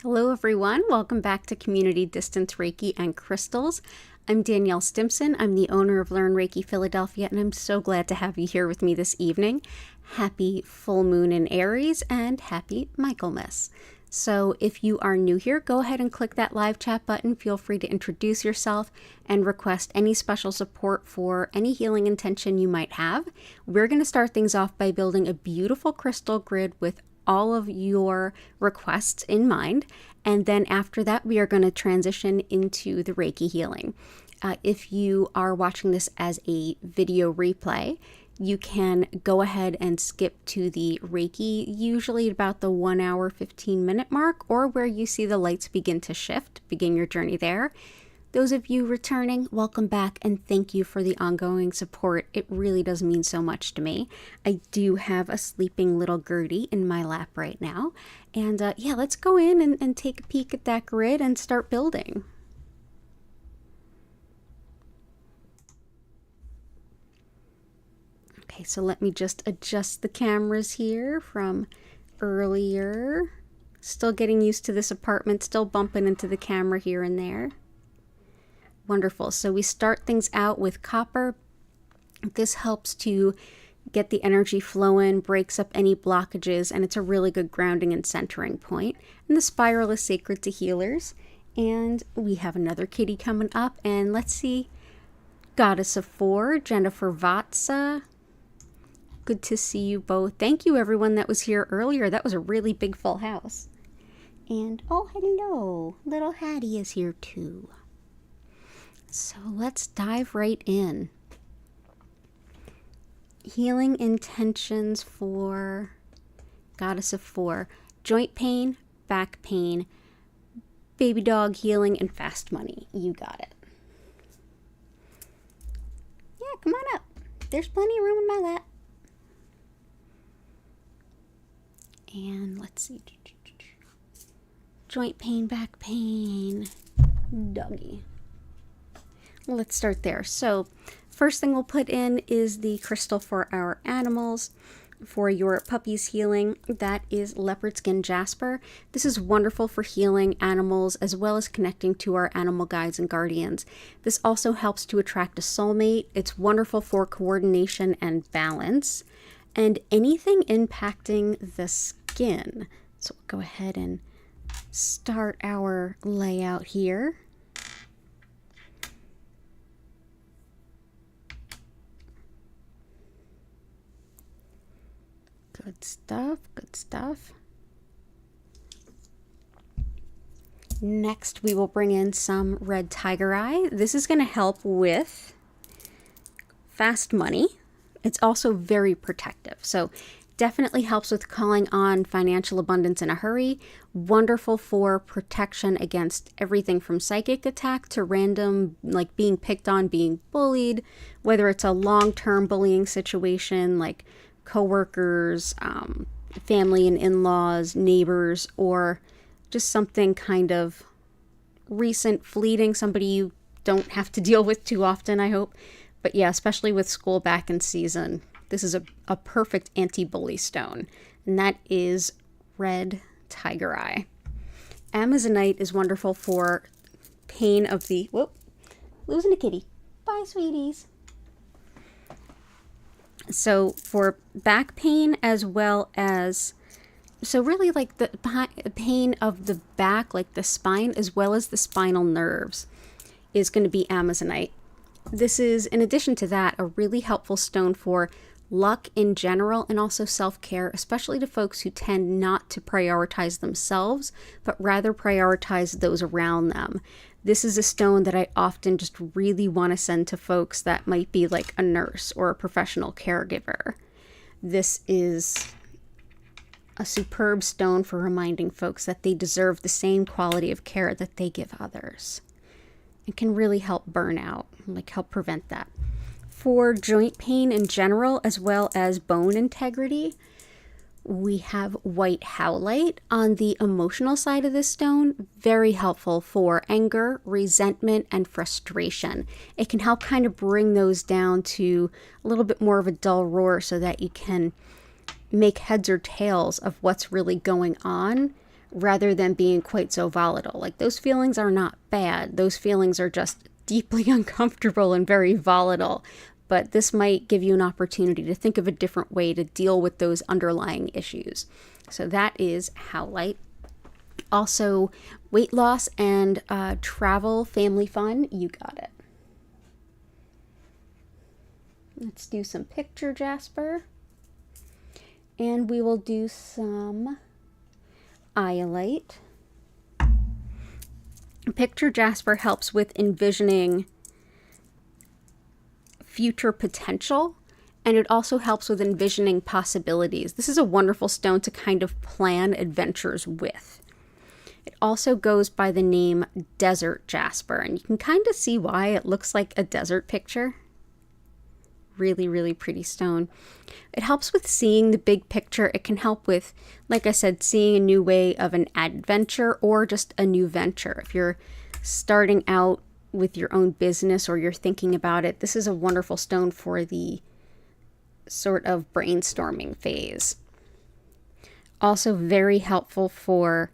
Hello everyone, welcome back to Community Distance Reiki and Crystals. I'm Danielle Stimpson. I'm the owner of Learn Reiki Philadelphia, and I'm so glad to have you here with me this evening. Happy full moon in Aries and happy Michaelmas. So if you are new here, go ahead and click that live chat button. Feel free to introduce yourself and request any special support for any healing intention you might have. We're going to start things off by building a beautiful crystal grid with all of your requests in mind, and then after that we are going to transition into the Reiki healing. If you are watching this as a video replay, you can go ahead and skip to the Reiki, usually about the 1 hour 15-minute mark, or where you see the lights begin to shift. Begin your journey there. Those of you returning, welcome back, and thank you for the ongoing support. It really does mean so much to me. I do have a sleeping little Gertie in my lap right now. And yeah, let's go in and take a peek at that grid and start building. Okay, so let me just adjust the cameras here from earlier. Still getting used to this apartment, still bumping into the camera here and there. Wonderful. So we start things out with copper. This helps to get the energy flowing, breaks up any blockages, and it's a really good grounding and centering point. And the spiral is sacred to healers. And we have another kitty coming up, and let's see. Goddess of Four, Jennifer Vatsa. Good to see you both. Thank you everyone that was here earlier. That was a really big full house. And oh, hello. Little Hattie is here too. So let's dive right in. Healing intentions for Goddess of Four. Joint pain, back pain, baby dog healing, and fast money. You got it. Yeah, come on up. There's plenty of room in my lap. And let's see. Joint pain, back pain, doggy. Let's start there. So first thing we'll put in is the crystal for our animals. For your puppy's healing, that is leopard skin jasper. This is wonderful for healing animals as well as connecting to our animal guides and guardians. This also helps to attract a soulmate. It's wonderful for coordination and balance and anything impacting the skin. So we'll go ahead and start our layout here. Good stuff, good stuff. Next, we will bring in some red tiger eye. This is going to help with fast money. It's also very protective. So definitely helps with calling on financial abundance in a hurry. Wonderful for protection against everything from psychic attack to random, like being picked on, being bullied, whether it's a long-term bullying situation like coworkers, family and in-laws, neighbors, or just something kind of recent, fleeting, somebody you don't have to deal with too often, I hope. But yeah, especially with school back in season, this is a perfect anti-bully stone, and that is red tiger eye. Amazonite is wonderful for pain of the, whoop, losing a kitty. Bye, sweeties. So for back pain as well as, so really like the pain of the back, like the spine, as well as the spinal nerves is going to be Amazonite. This is, in addition to that, a really helpful stone for luck in general and also self-care, especially to folks who tend not to prioritize themselves, but rather prioritize those around them. This is a stone that I often just really want to send to folks that might be like a nurse or a professional caregiver. This is a superb stone for reminding folks that they deserve the same quality of care that they give others. It can really help burn out, like help prevent that. For joint pain in general, as well as bone integrity, we have white howlite on the emotional side of this stone. Very helpful for anger, resentment, and frustration. It can help kind of bring those down to a little bit more of a dull roar so that you can make heads or tails of what's really going on rather than being quite so volatile. Like, those feelings are not bad. Those feelings are just deeply uncomfortable and very volatile. But this might give you an opportunity to think of a different way to deal with those underlying issues. So that is Howlite. Also, weight loss and travel, family fun, you got it. Let's do some picture jasper. And we will do some iolite. Picture jasper helps with envisioning future potential, and it also helps with envisioning possibilities. This is a wonderful stone to kind of plan adventures with. It also goes by the name desert jasper, and you can kind of see why it looks like a desert picture. Really, really pretty stone. It helps with seeing the big picture. It can help with, like I said, seeing a new way of an adventure or just a new venture. If you're starting out with your own business or you're thinking about it, this is a wonderful stone for the sort of brainstorming phase. Also very helpful for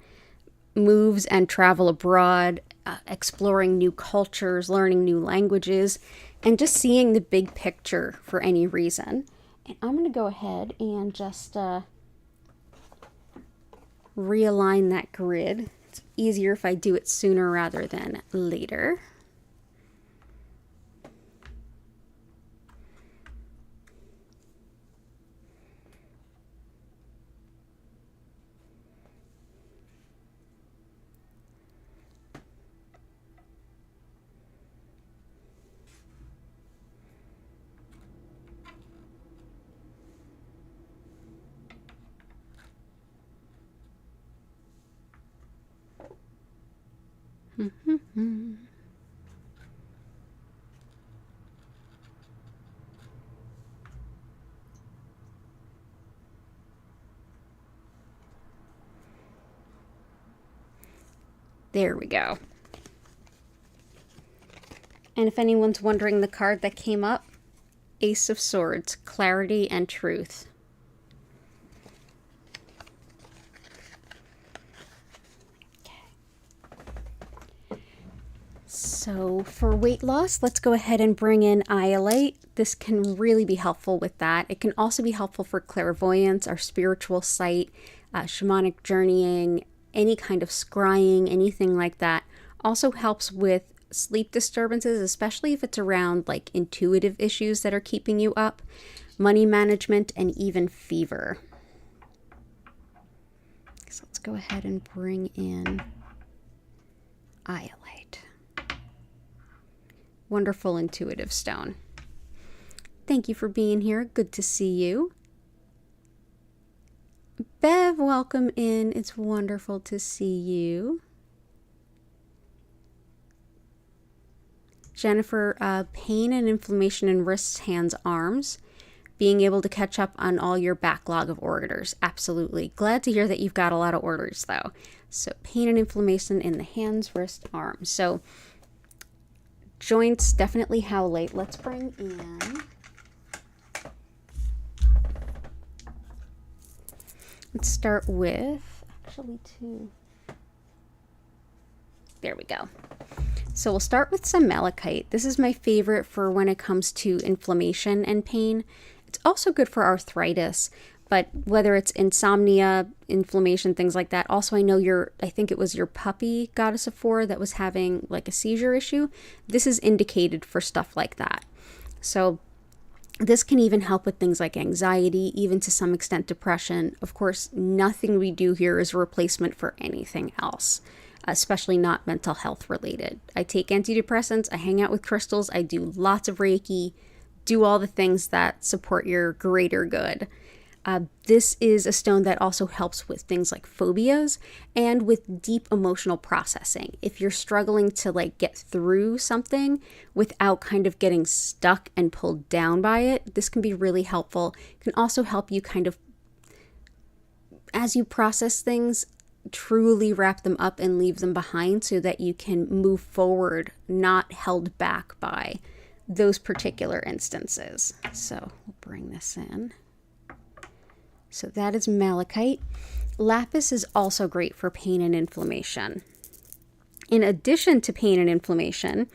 moves and travel abroad, exploring new cultures, learning new languages, and just seeing the big picture for any reason. And I'm going to go ahead and just realign that grid. It's easier if I do it sooner rather than later. There we go. And if anyone's wondering, the card that came up, Ace of Swords, clarity and truth. So for weight loss, let's go ahead and bring in iolite. This can really be helpful with that. It can also be helpful for clairvoyance, our spiritual sight, shamanic journeying, any kind of scrying, anything like that. Also helps with sleep disturbances, especially if it's around like intuitive issues that are keeping you up, money management, and even fever. So let's go ahead and bring in iolite. Wonderful intuitive stone. Thank you for being here. Good to see you. Bev, welcome in. It's wonderful to see you. Jennifer, pain and inflammation in wrists, hands, arms. Being able to catch up on all your backlog of orders. Absolutely. Glad to hear that you've got a lot of orders though. So pain and inflammation in the hands, wrist, arms. So joints, definitely howlite. Let's bring in... Let's start with, actually two. There we go. So we'll start with some malachite. This is my favorite for when it comes to inflammation and pain. It's also good for arthritis, but whether it's insomnia, inflammation, things like that. Also, I know I think it was your puppy, Goddess of Four, that was having like a seizure issue. This is indicated for stuff like that. So this can even help with things like anxiety, even to some extent depression. Of course, nothing we do here is a replacement for anything else, especially not mental health related. I take antidepressants, I hang out with crystals, I do lots of Reiki, do all the things that support your greater good. This is a stone that also helps with things like phobias and with deep emotional processing. If you're struggling to like get through something without kind of getting stuck and pulled down by it, this can be really helpful. It can also help you kind of, as you process things, truly wrap them up and leave them behind so that you can move forward, not held back by those particular instances. So we'll bring this in. So that is malachite. Lapis is also great for pain and inflammation. In addition to pain and inflammation,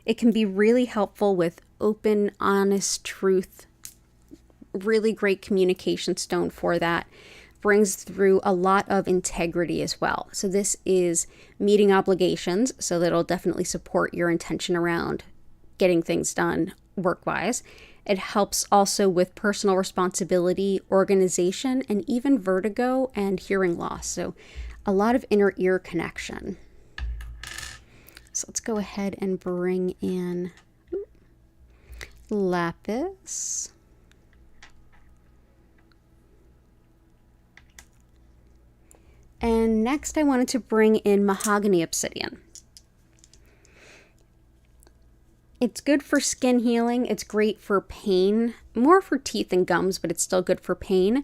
it can be really helpful with open, honest truth. Really great communication stone for that. Brings through a lot of integrity as well. So this is meeting obligations, so that'll definitely support your intention around getting things done work-wise. It helps also with personal responsibility, organization, and even vertigo and hearing loss. So a lot of inner ear connection. So let's go ahead and bring in lapis. And next I wanted to bring in mahogany obsidian. It's good for skin healing. It's great for pain, more for teeth and gums, but it's still good for pain.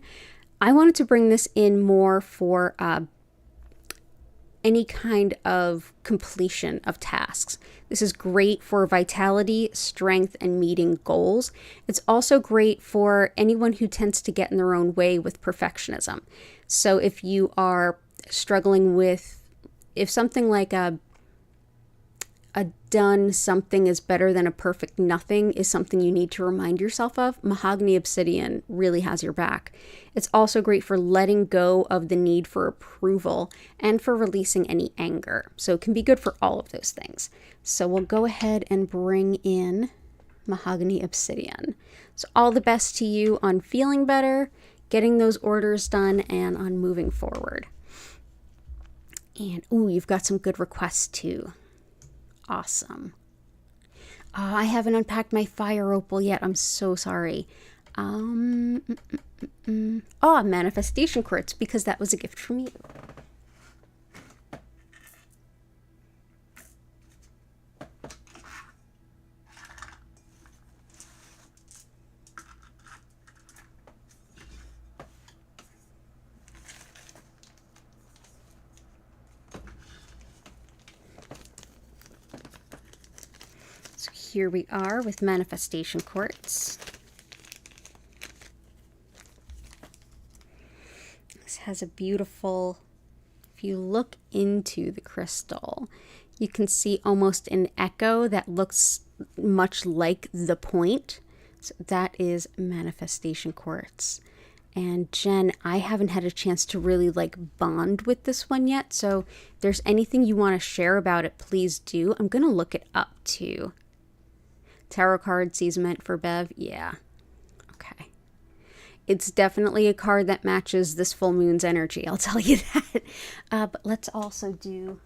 I wanted to bring this in more for any kind of completion of tasks. This is great for vitality, strength, and meeting goals. It's also great for anyone who tends to get in their own way with perfectionism. So if you are struggling with, if something like a done something is better than a perfect nothing is something you need to remind yourself of, mahogany obsidian really has your back. It's also great for letting go of the need for approval and for releasing any anger. So it can be good for all of those things. So we'll go ahead and bring in mahogany obsidian. So all the best to you on feeling better, getting those orders done, and on moving forward. And ooh, you've got some good requests too. Awesome. I haven't unpacked my fire opal yet. I'm so sorry. Manifestation quartz, because that was a gift from you. Here we are with manifestation quartz. This has a beautiful, if you look into the crystal, you can see almost an echo that looks much like the point. So that is manifestation quartz. And Jen, I haven't had a chance to really bond with this one yet. So if there's anything you want to share about it, please do. I'm going to look it up too. Tarot card sees meant for Bev. Yeah. Okay. It's definitely a card that matches this full moon's energy. I'll tell you that. But let's also do...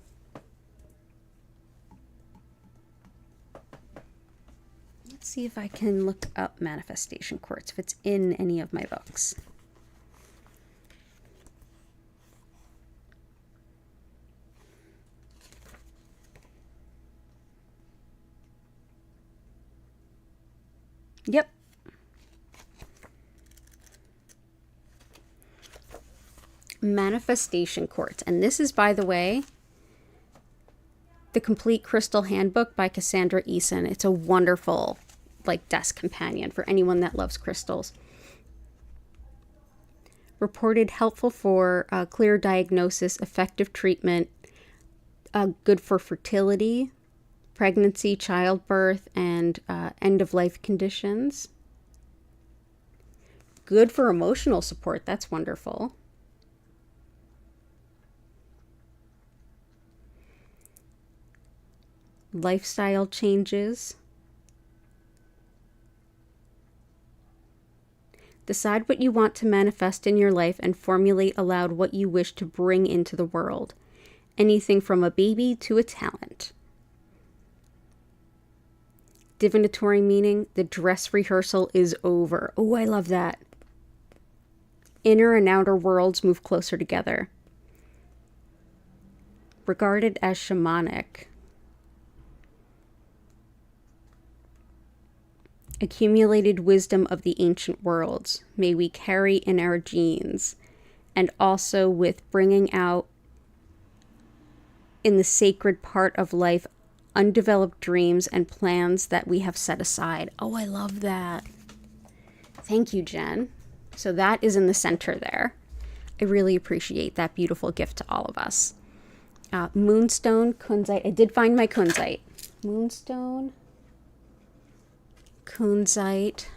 Let's see if I can look up manifestation quartz, if it's in any of my books. Yep. Manifestation quartz. And this is, by the way, the Complete Crystal Handbook by Cassandra Eason. It's a wonderful, desk companion for anyone that loves crystals. Reported helpful for clear diagnosis, effective treatment, good for fertility, pregnancy, childbirth, and end-of-life conditions. Good for emotional support. That's wonderful. Lifestyle changes. Decide what you want to manifest in your life and formulate aloud what you wish to bring into the world. Anything from a baby to a talent. Divinatory meaning, the dress rehearsal is over. Oh, I love that. Inner and outer worlds move closer together. Regarded as shamanic. Accumulated wisdom of the ancient worlds may we carry in our genes, and also with bringing out in the sacred part of life undeveloped dreams and plans that we have set aside. Oh, I love that. Thank you, Jen. So that is in the center there. I really appreciate that beautiful gift to all of us. Moonstone kunzite. I did find my kunzite. Moonstone kunzite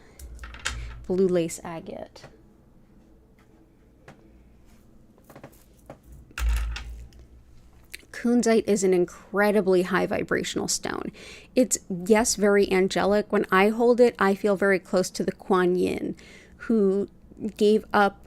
blue lace agate. Kunzite is an incredibly high vibrational stone. It's, yes, very angelic. When I hold it, I feel very close to the Kuan Yin, who gave up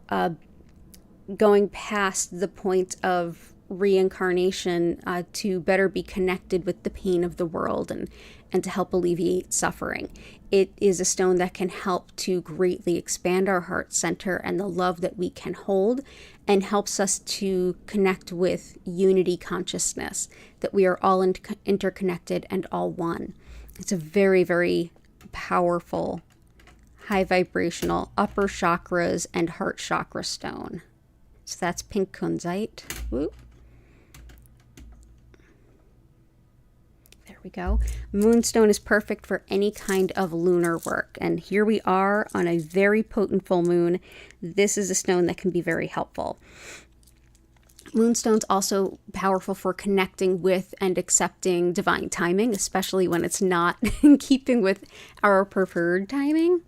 going past the point of reincarnation to better be connected with the pain of the world and to help alleviate suffering. It is a stone that can help to greatly expand our heart center and the love that we can hold, and helps us to connect with unity consciousness, that we are all interconnected and all one. It's a very, very powerful, high vibrational upper chakras and heart chakra stone. So that's pink kunzite. Whoop. There we go. Moonstone is perfect for any kind of lunar work. And here we are on a very potent full moon. This is a stone that can be very helpful. Moonstone's also powerful for connecting with and accepting divine timing, especially when it's not in keeping with our preferred timing.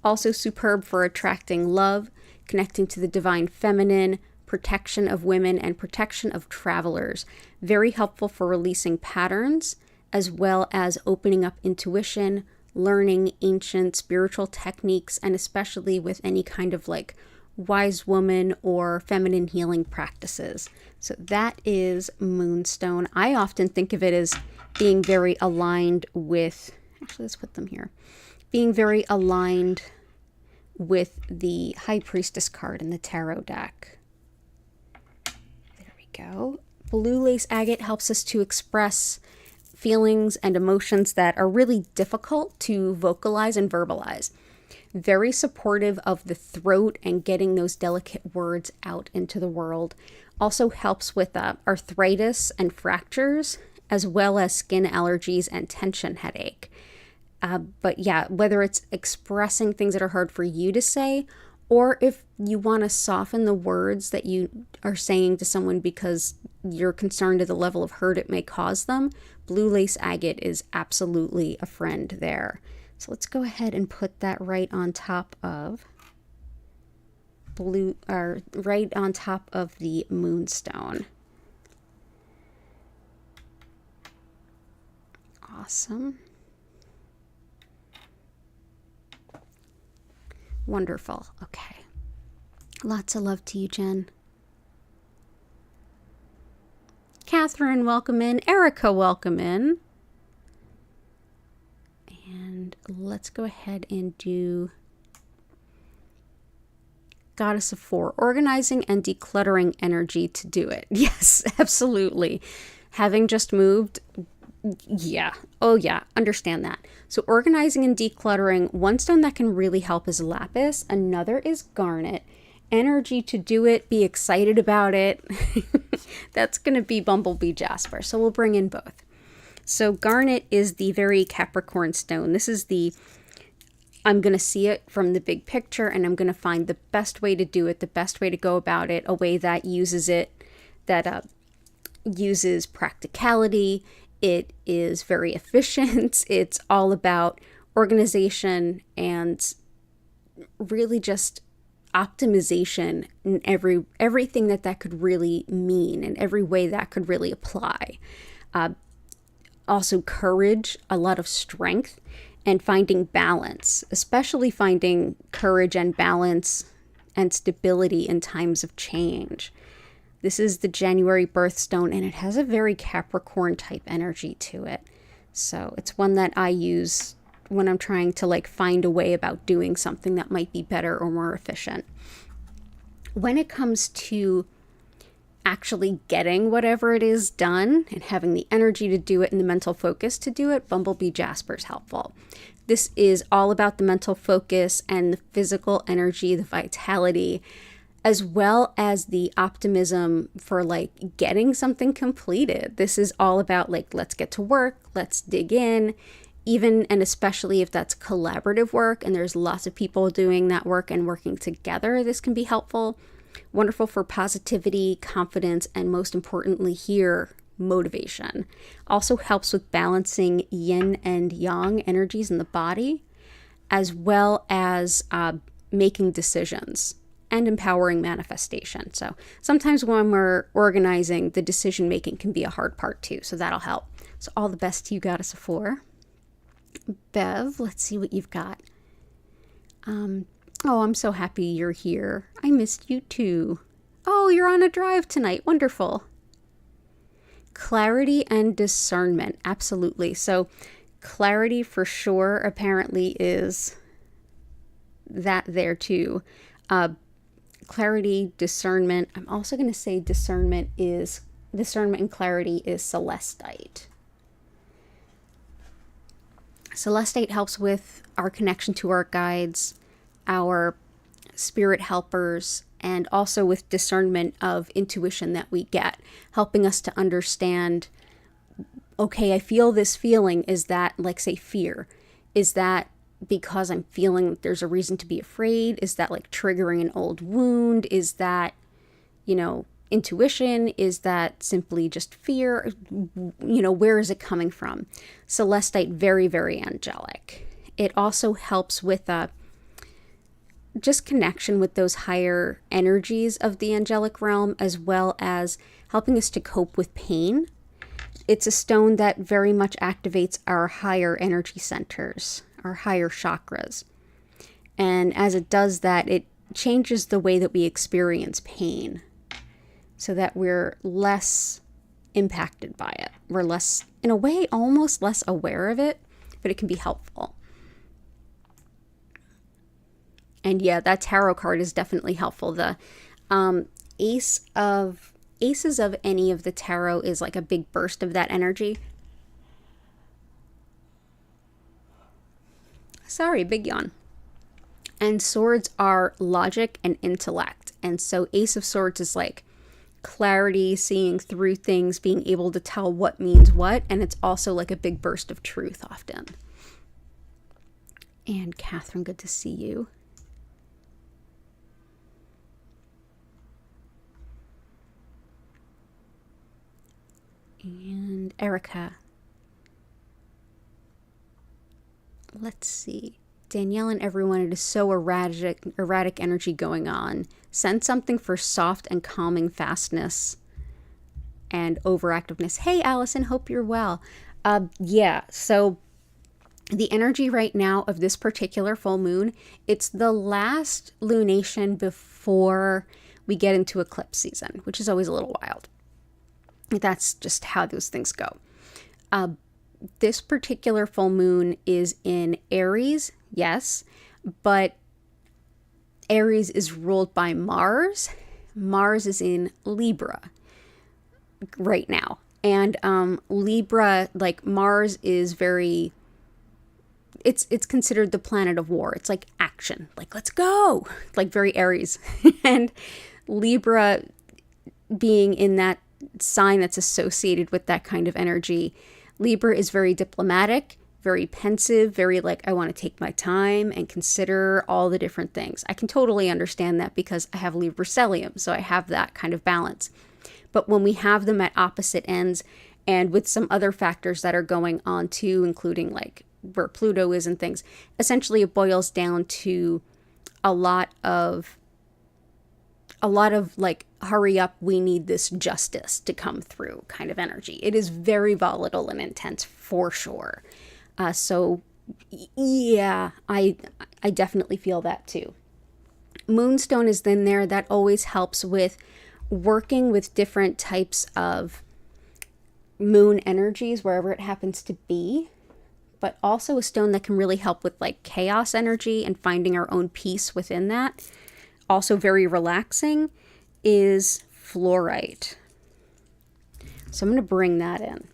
Also superb for attracting love, connecting to the divine feminine, protection of women, and protection of travelers. Very helpful for releasing patterns, as well as opening up intuition, learning ancient spiritual techniques, and especially with any kind of like wise woman or feminine healing practices. So that is Moonstone. I often think of it as being very aligned with, actually let's put them here, being very aligned with the High Priestess card in the tarot deck. Go. Blue lace agate helps us to express feelings and emotions that are really difficult to vocalize and verbalize. Very supportive of the throat and getting those delicate words out into the world. Also helps with arthritis and fractures, as well as skin allergies and tension headache. But yeah, whether it's expressing things that are hard for you to say, or if you want to soften the words that you are saying to someone because you're concerned at the level of hurt it may cause them, blue lace agate is absolutely a friend there. So let's go ahead and put that right on top of right on top of the moonstone. Awesome. Wonderful. Okay. Lots of love to you, Jen. Catherine, welcome in. Erica, welcome in. And let's go ahead and do Goddess of Four, organizing and decluttering energy to do it. Yes, absolutely. Having just moved, yeah. Oh yeah, understand that. So organizing and decluttering, one stone that can really help is lapis. Another is garnet. Energy to do it, be excited about it. That's going to be bumblebee jasper. So we'll bring in both. So garnet is the very Capricorn stone. This is the, I'm going to see it from the big picture and I'm going to find the best way to do it, the best way to go about it, a way that uses it, that uses practicality. It is very efficient. It's all about organization and really just optimization in everything that could really mean and every way that could really apply. Also courage, a lot of strength, and finding balance, especially finding courage and balance and stability in times of change. This is the January birthstone, and it has a very Capricorn type energy to it. So it's one that I use when I'm trying to like find a way about doing something that might be better or more efficient. When it comes to actually getting whatever it is done and having the energy to do it and the mental focus to do it, bumblebee jasper is helpful. This is all about the mental focus and the physical energy, the vitality, as well as the optimism for like getting something completed. This is all about like, let's get to work, let's dig in, even and especially if that's collaborative work and there's lots of people doing that work and working together, this can be helpful. Wonderful for positivity, confidence, and most importantly here, motivation. Also helps with balancing yin and yang energies in the body, as well as making decisions and empowering manifestation. So sometimes when we're organizing, the decision making can be a hard part too. So that'll help. So all the best to you, Goddess of Four. Bev, let's see what you've got. Oh, I'm so happy you're here. I missed you too. Oh, you're on a drive tonight. Wonderful. Clarity and discernment. Absolutely. So clarity for sure apparently is that there too. Clarity, discernment. I'm also going to say discernment and clarity is celestite. Celestite helps with our connection to our guides, our spirit helpers, and also with discernment of intuition that we get, helping us to understand, okay, I feel this feeling. Is that, like, say, fear? Is that because I'm feeling that there's a reason to be afraid? Is that like triggering an old wound? Is that, intuition? Is that simply just fear? Where is it coming from? Celestite, very, very angelic. It also helps with just connection with those higher energies of the angelic realm, as well as helping us to cope with pain. It's a stone that very much activates our higher energy centers, our higher chakras. And as it does that, it changes the way that we experience pain so that we're less impacted by it. We're less, in a way, almost less aware of it, but it can be helpful. And yeah, that tarot card is definitely helpful. The aces of any of the tarot is like a big burst of that energy. Sorry, big yawn. And swords are logic and intellect. And so Ace of Swords is like clarity, seeing through things, being able to tell what means what. And it's also like a big burst of truth often. And Catherine, good to see you. And Erica. Let's see. Danielle and everyone, it is so erratic energy going on. Send something for soft and calming fastness and overactiveness. Hey, Allison, hope you're well. Yeah, so the energy right now of this particular full moon, it's the last lunation before we get into eclipse season, which is always a little wild. That's just how those things go. This particular full moon is in Aries, yes, but Aries is ruled by Mars. Mars is in Libra right now. And Libra, like Mars is very, it's considered the planet of war. It's like action, like let's go, like very Aries. And Libra being in that sign that's associated with that kind of energy, Libra is very diplomatic, very pensive, very like, I want to take my time and consider all the different things. I can totally understand that because I have Libra stellium, so I have that kind of balance. But when we have them at opposite ends and with some other factors that are going on too, including like where Pluto is and things, essentially it boils down to a lot of like, hurry up, we need this justice to come through kind of energy. It is very volatile and intense for sure. So yeah, I definitely feel that too. Moonstone is then there. That always helps with working with different types of moon energies, wherever it happens to be, but also a stone that can really help with like chaos energy and finding our own peace within that. Also very relaxing is fluorite. So I'm going to bring that in.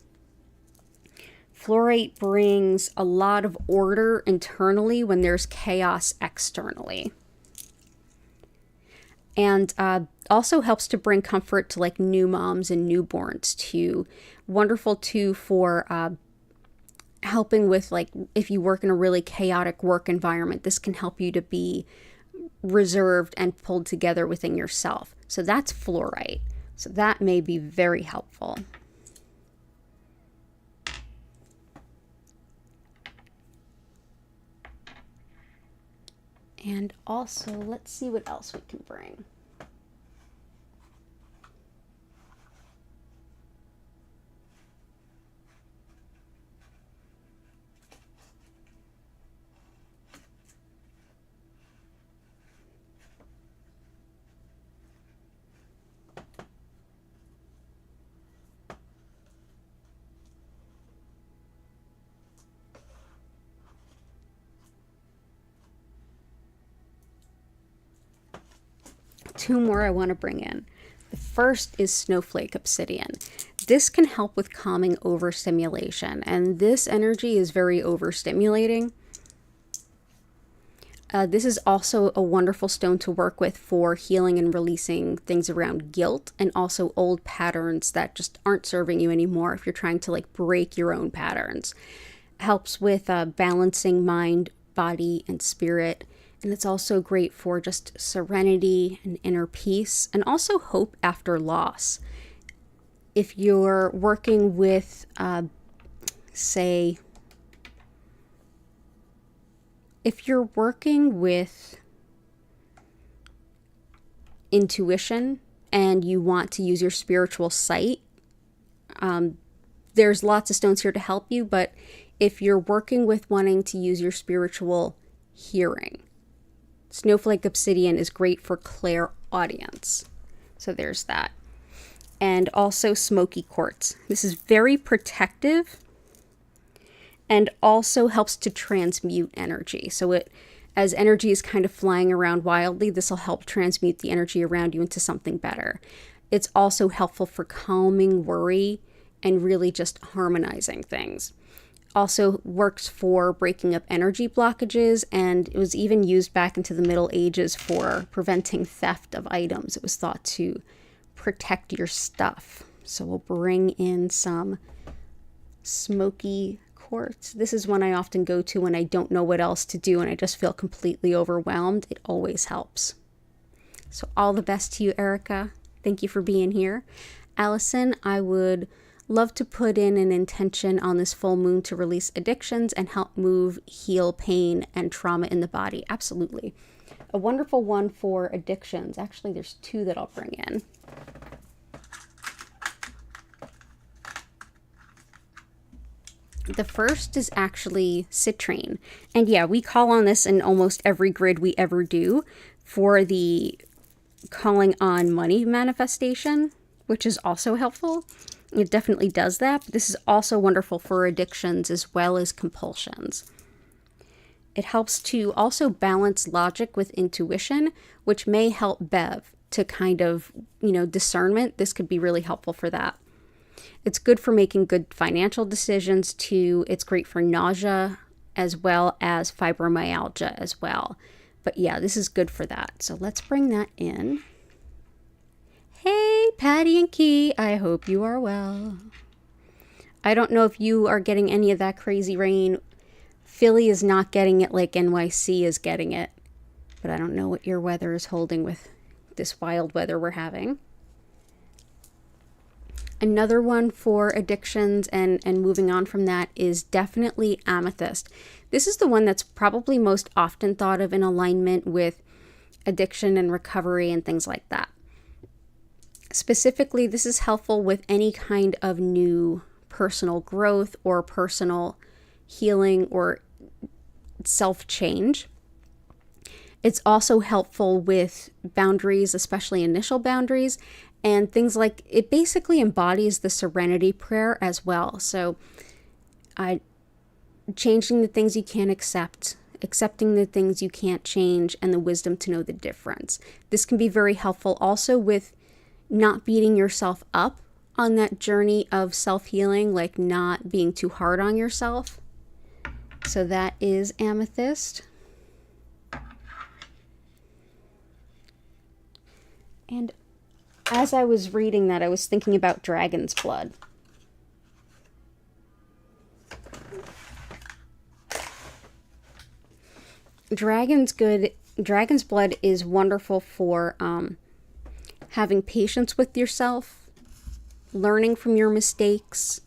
Fluorite brings a lot of order internally when there's chaos externally. And also helps to bring comfort to like new moms and newborns too. Wonderful too for helping with like if you work in a really chaotic work environment. This can help you to be reserved and pulled together within yourself. So that's fluorite. So that may be very helpful. And also, let's see what else we can bring. Two more I want to bring in. The first is snowflake obsidian. This can help with calming overstimulation, and this energy is very overstimulating. This is also a wonderful stone to work with for healing and releasing things around guilt, and also old patterns that just aren't serving you anymore if you're trying to like break your own patterns. Helps with balancing mind, body, and spirit. And it's also great for just serenity and inner peace, and also hope after loss. If you're working with, say, if you're working with intuition and you want to use your spiritual sight, there's lots of stones here to help you. But if you're working with wanting to use your spiritual hearing, snowflake obsidian is great for clairaudience. So there's that. And also smoky quartz. This is very protective and also helps to transmute energy. So it, as energy is kind of flying around wildly, this will help transmute the energy around you into something better. It's also helpful for calming worry and really just harmonizing things. Also works for breaking up energy blockages, and it was even used back into the Middle Ages for preventing theft of items. It was thought to protect your stuff. So we'll bring in some smoky quartz. This is one I often go to when I don't know what else to do and I just feel completely overwhelmed. It always helps. So all the best to you, Erica. Thank you for being here. Allison, I would love to put in an intention on this full moon to release addictions and help move, heal pain and trauma in the body. Absolutely. A wonderful one for addictions. Actually, there's two that I'll bring in. The first is actually citrine. And yeah, we call on this in almost every grid we ever do for the calling on money manifestation, which is also helpful. It definitely does that, but this is also wonderful for addictions as well as compulsions. It helps to also balance logic with intuition, which may help Bev to kind of, discernment. This could be really helpful for that. It's good for making good financial decisions too. It's great for nausea as well as fibromyalgia as well. But yeah, this is good for that. So let's bring that in. Hey, Patty and Key, I hope you are well. I don't know if you are getting any of that crazy rain. Philly is not getting it like NYC is getting it. But I don't know what your weather is holding with this wild weather we're having. Another one for addictions and moving on from that is definitely amethyst. This is the one that's probably most often thought of in alignment with addiction and recovery and things like that. Specifically, this is helpful with any kind of new personal growth or personal healing or self-change. It's also helpful with boundaries, especially initial boundaries, and things like it basically embodies the serenity prayer as well. So changing the things you can't accept, accepting the things you can't change, and the wisdom to know the difference. This can be very helpful also with not beating yourself up on that journey of self-healing, like not being too hard on yourself. So that is amethyst. And as I was reading that, I was thinking about dragon's blood. Dragon's good Dragon's blood is wonderful for having patience with yourself, learning from your mistakes,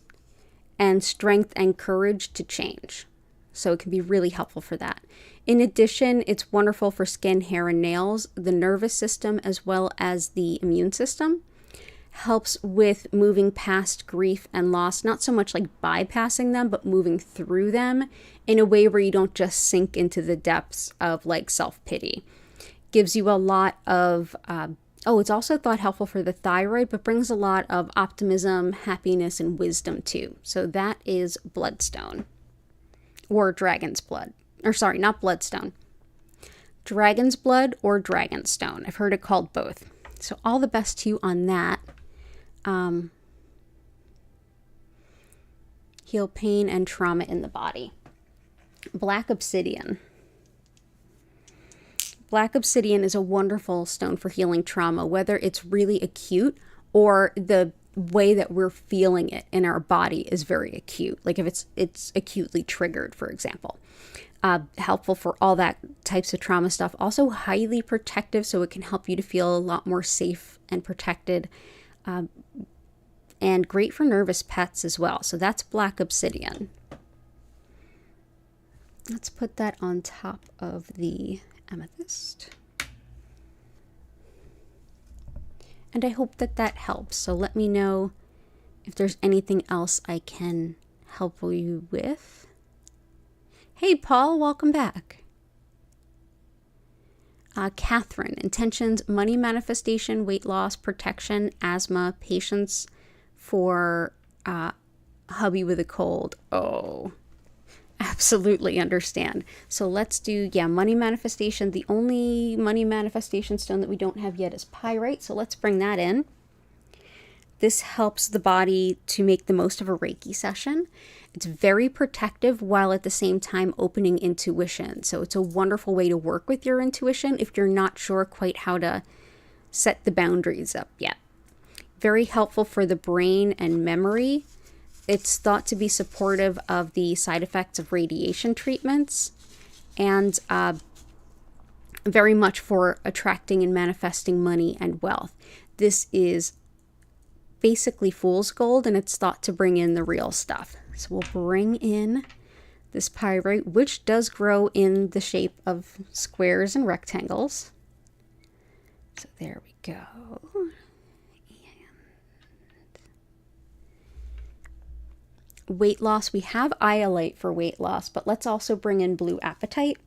and strength and courage to change. So it can be really helpful for that. In addition, it's wonderful for skin, hair, and nails, the nervous system, as well as the immune system. Helps with moving past grief and loss, not so much like bypassing them, but moving through them in a way where you don't just sink into the depths of like self-pity. Gives you a lot of, it's also thought helpful for the thyroid, but brings a lot of optimism, happiness, and wisdom too. So that is bloodstone, or dragon's blood. Or sorry, not bloodstone. Dragon's blood or dragonstone. I've heard it called both. So all the best to you on that. Heal pain and trauma in the body. Black obsidian. Black obsidian is a wonderful stone for healing trauma, whether it's really acute or the way that we're feeling it in our body is very acute. Like if it's acutely triggered, for example. Helpful for all that types of trauma stuff. Also highly protective, so it can help you to feel a lot more safe and protected. And great for nervous pets as well. So that's black obsidian. Let's put that on top of the amethyst. And I hope that that helps. So let me know if there's anything else I can help you with. Hey, Paul, welcome back. Catherine, intentions, money manifestation, weight loss, protection, asthma, patience for hubby with a cold. Oh, absolutely understand. So let's do, money manifestation. The only money manifestation stone that we don't have yet is pyrite. So let's bring that in. This helps the body to make the most of a Reiki session. It's very protective while at the same time opening intuition. So it's a wonderful way to work with your intuition if you're not sure quite how to set the boundaries up yet. Very helpful for the brain and memory. It's thought to be supportive of the side effects of radiation treatments, and very much for attracting and manifesting money and wealth. This is basically fool's gold, and it's thought to bring in the real stuff. So we'll bring in this pyrite, which does grow in the shape of squares and rectangles. So there we go. And weight loss, we have iolite for weight loss, but let's also bring in blue apatite.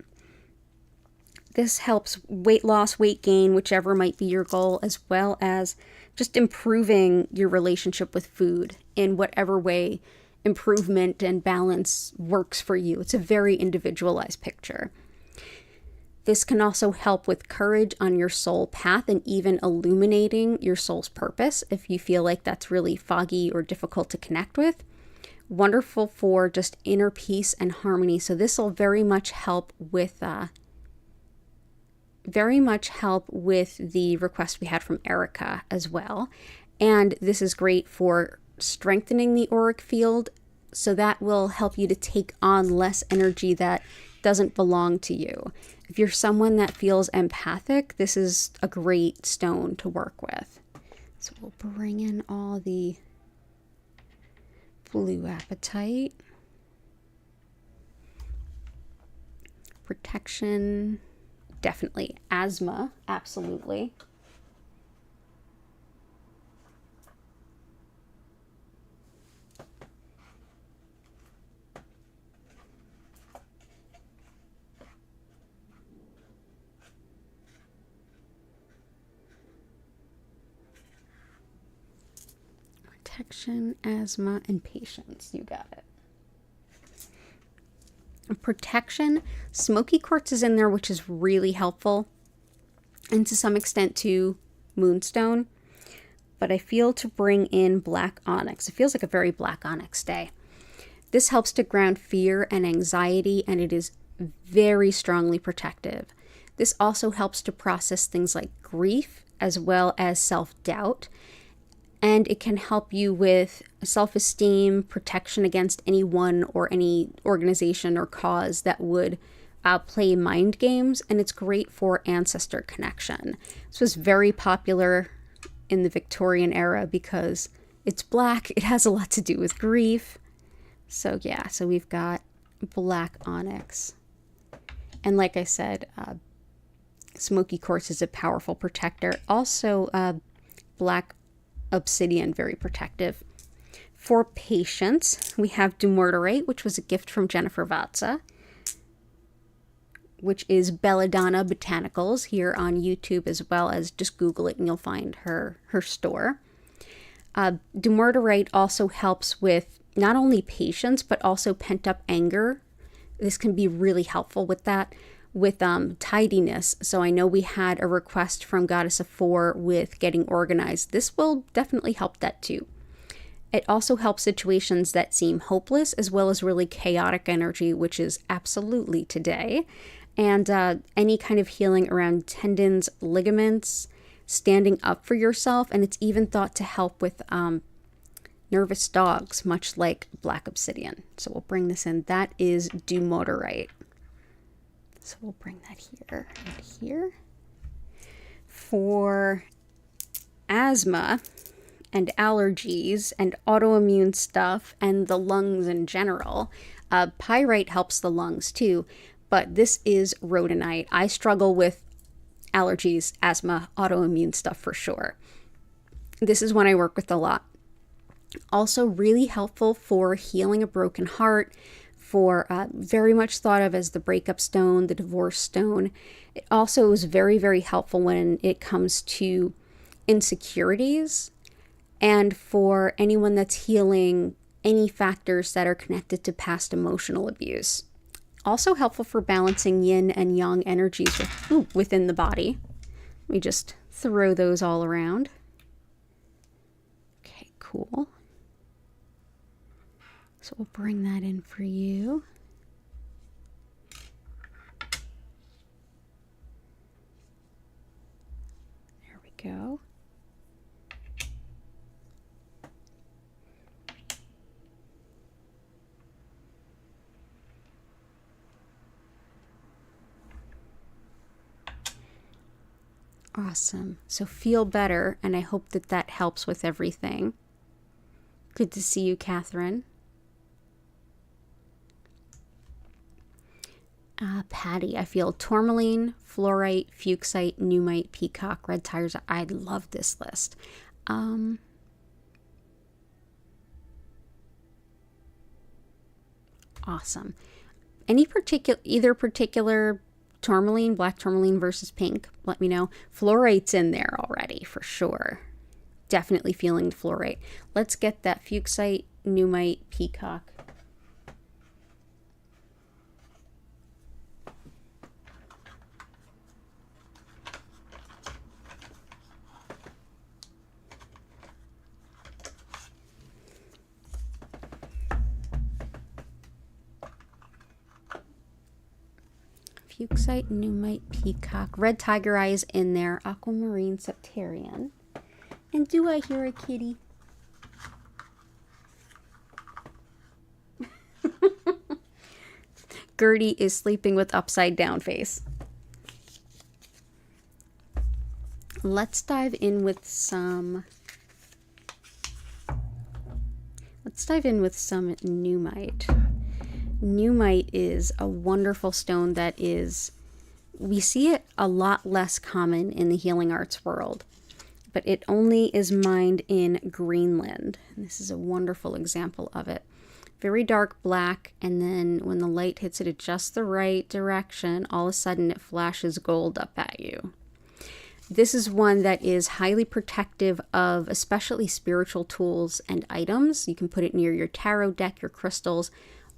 This helps weight loss, weight gain, whichever might be your goal, as well as just improving your relationship with food in whatever way improvement and balance works for you. It's a very individualized picture. This can also help with courage on your soul path and even illuminating your soul's purpose if you feel like that's really foggy or difficult to connect with. Wonderful for just inner peace and harmony. So this will very much help with the request we had from Erica as well. And this is great for strengthening the auric field, so that will help you to take on less energy that doesn't belong to you. If you're someone that feels empathic, this is a great stone to work with. So we'll bring in all the blue apatite. Protection, definitely. Asthma, absolutely. Protection, asthma, and patience. You got it. Protection, smoky quartz is in there, which is really helpful, and to some extent too moonstone. But I feel to bring in black onyx. It feels like a very black onyx day. This helps to ground fear and anxiety, and it is very strongly protective. This also helps to process things like grief as well as self-doubt. And it can help you with self-esteem, protection against anyone or any organization or cause that would play mind games, and it's great for ancestor connection. This was very popular in the Victorian era because it's black. It has a lot to do with grief. So yeah, so we've got black onyx. And like I said, smoky quartz is a powerful protector. Also, black obsidian, very protective. For patience, we have dumortierite, which was a gift from Jennifer Vatsa, which is Belladonna Botanicals here on YouTube, as well as just Google it and you'll find her store. Dumortierite also helps with not only patience, but also pent-up anger. This can be really helpful with that, with tidiness. So I know we had a request from Goddess of Four with getting organized. This will definitely help that too. It also helps situations that seem hopeless, as well as really chaotic energy, which is absolutely today. And any kind of healing around tendons, ligaments, standing up for yourself. And it's even thought to help with nervous dogs, much like black obsidian. So we'll bring this in. That is dumortierite. So we'll bring that here and here. For asthma and allergies and autoimmune stuff and the lungs in general, pyrite helps the lungs too. But this is rhodonite. I struggle with allergies, asthma, autoimmune stuff for sure. This is one I work with a lot. Also really helpful for healing a broken heart, for very much thought of as the breakup stone, the divorce stone. It also is very, very helpful when it comes to insecurities and for anyone that's healing any factors that are connected to past emotional abuse. Also helpful for balancing yin and yang energies within the body. Let me just throw those all around. Okay, cool. So we'll bring that in for you. There we go. Awesome. So feel better, and I hope that that helps with everything. Good to see you, Catherine. Patty, I feel tourmaline, fluorite, fuchsite, pneumite, peacock, red tires. I love this list. Awesome. Any either particular tourmaline, black tourmaline versus pink, let me know. Fluorite's in there already for sure. Definitely feeling the fluorite. Let's get that fuchsite, pneumite, peacock. Fuchsite, pneumite, peacock, red tiger eyes in there, aquamarine, septarian. And do I hear a kitty? Gertie is sleeping with upside down face. Let's dive in with some pneumite. Pneumite is a wonderful stone that we see it a lot less common in the healing arts world, but it only is mined in Greenland. And this is a wonderful example of it. Very dark black, and then when the light hits it at just the right direction, all of a sudden it flashes gold up at you. This is one that is highly protective of especially spiritual tools and items. You can put it near your tarot deck, your crystals,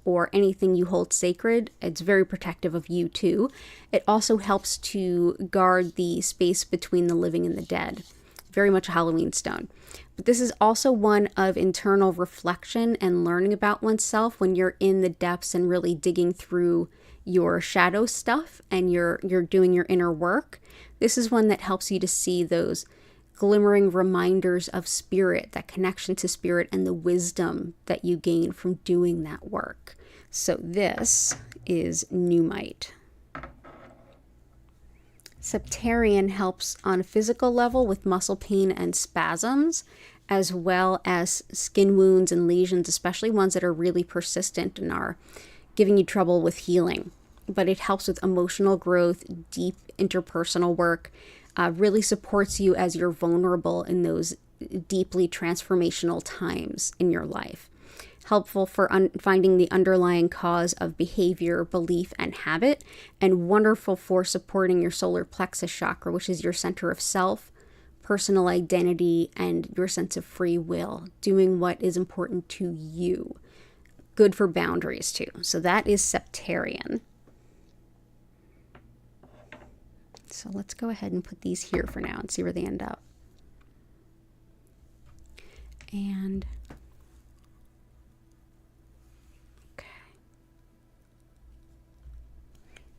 or anything you hold sacred. It's very protective of you too. It also helps to guard the space between the living and the dead. Very much a Halloween stone. But this is also one of internal reflection and learning about oneself when you're in the depths and really digging through your shadow stuff and you're doing your inner work. This is one that helps you to see those glimmering reminders of spirit, that connection to spirit, and the wisdom that you gain from doing that work. So this is pneumite. Septarian helps on a physical level with muscle pain and spasms, as well as skin wounds and lesions, especially ones that are really persistent and are giving you trouble with healing. But it helps with emotional growth, deep interpersonal work, really supports you as you're vulnerable in those deeply transformational times in your life. Helpful for finding the underlying cause of behavior, belief, and habit, and wonderful for supporting your solar plexus chakra, which is your center of self, personal identity, and your sense of free will, doing what is important to you. Good for boundaries too. So that is Septarian. So let's go ahead and put these here for now and see where they end up. And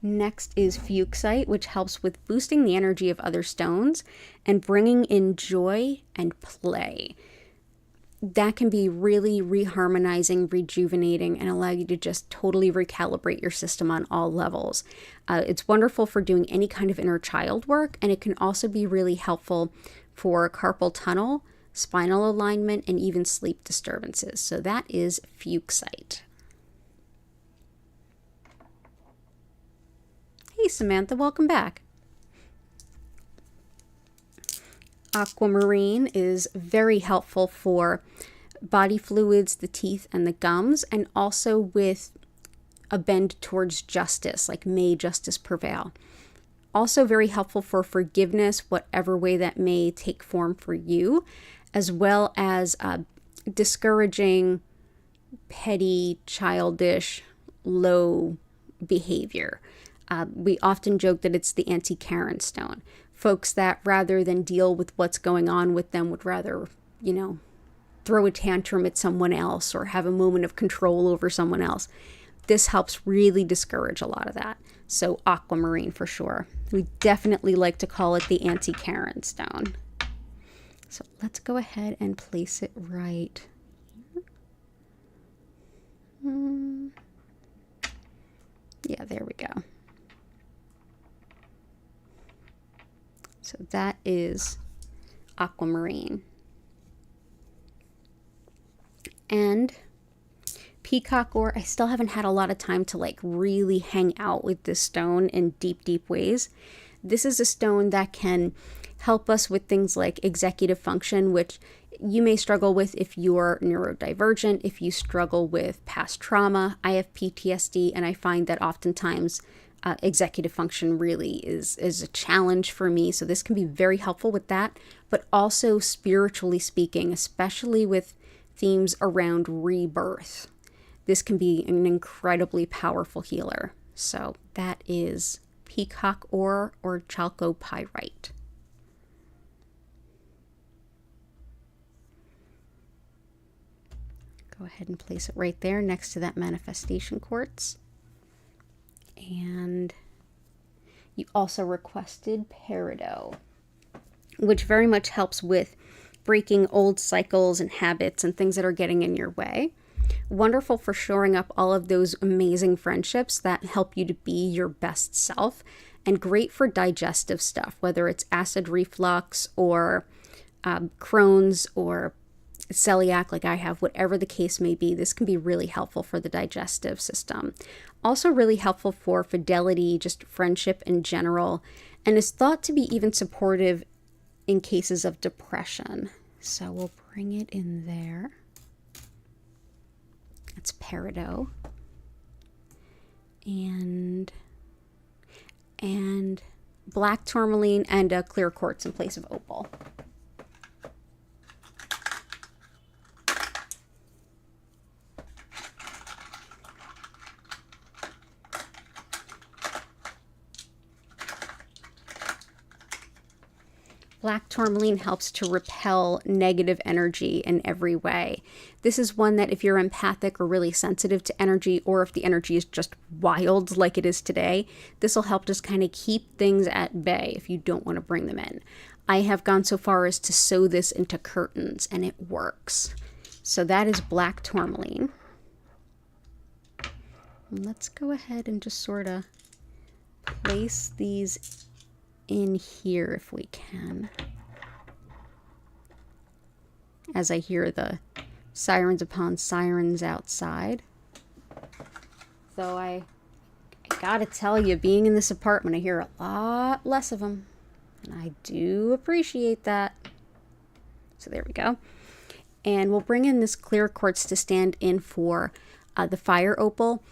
next is Fuchsite, which helps with boosting the energy of other stones and bringing in joy and play. That can be really reharmonizing, rejuvenating, and allow you to just totally recalibrate your system on all levels. It's wonderful for doing any kind of inner child work, and it can also be really helpful for carpal tunnel, spinal alignment, and even sleep disturbances. So that is Fuchsite. Hey Samantha, welcome back. Aquamarine is very helpful for body fluids, the teeth, and the gums, and also with a bend towards justice, like may justice prevail. Also very helpful for forgiveness, whatever way that may take form for you, as well as discouraging petty, childish, low behavior. We often joke that it's the anti-Karen stone. Folks that rather than deal with what's going on with them would rather, throw a tantrum at someone else or have a moment of control over someone else. This helps really discourage a lot of that. So aquamarine for sure. We definitely like to call it the anti-Karen stone. So let's go ahead and place it right here. Yeah, there we go. So that is aquamarine. And peacock ore, I still haven't had a lot of time to really hang out with this stone in deep, deep ways. This is a stone that can help us with things like executive function, which you may struggle with if you're neurodivergent, if you struggle with past trauma. I have PTSD, and I find that oftentimes executive function really is a challenge for me. So this can be very helpful with that, but also spiritually speaking, especially with themes around rebirth. This can be an incredibly powerful healer. So that is peacock ore or chalcopyrite. Go ahead and place it right there next to that manifestation quartz. And you also requested peridot, which very much helps with breaking old cycles and habits and things that are getting in your way. Wonderful for shoring up all of those amazing friendships that help you to be your best self, and great for digestive stuff, whether it's acid reflux or Crohn's or celiac like I have, whatever the case may be. This can be really helpful for the digestive system. Also really helpful for fidelity, just friendship in general, and is thought to be even supportive in cases of depression. So we'll bring it in there. It's peridot. And black tourmaline and a clear quartz in place of opal. Black tourmaline helps to repel negative energy in every way. This is one that if you're empathic or really sensitive to energy, or if the energy is just wild like it is today, this will help just kind of keep things at bay if you don't want to bring them in. I have gone so far as to sew this into curtains, and it works. So that is black tourmaline. And let's go ahead and just sort of place these in here if we can. As I hear the sirens upon sirens outside. Though I gotta tell you, being in this apartment, I hear a lot less of them. And I do appreciate that. So there we go. And we'll bring in this clear quartz to stand in for the fire opal.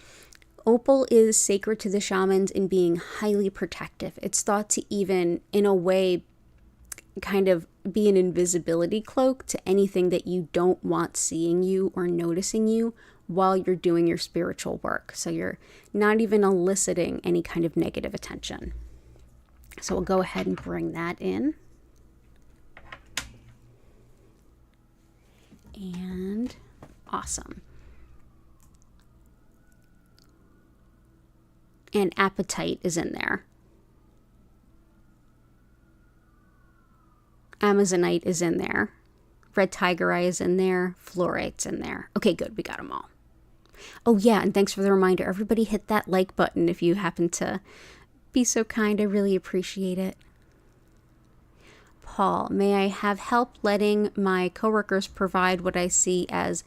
Opal is sacred to the shamans in being highly protective. It's thought to even, in a way, kind of be an invisibility cloak to anything that you don't want seeing you or noticing you while you're doing your spiritual work. So you're not even eliciting any kind of negative attention. So we'll go ahead and bring that in. And awesome. And apatite is in there. Amazonite is in there. Red tiger eye is in there. Fluorite's in there. Okay, good. We got them all. Oh, yeah. And thanks for the reminder. Everybody hit that like button if you happen to be so kind. I really appreciate it. Paul, may I have help letting my coworkers provide what I see as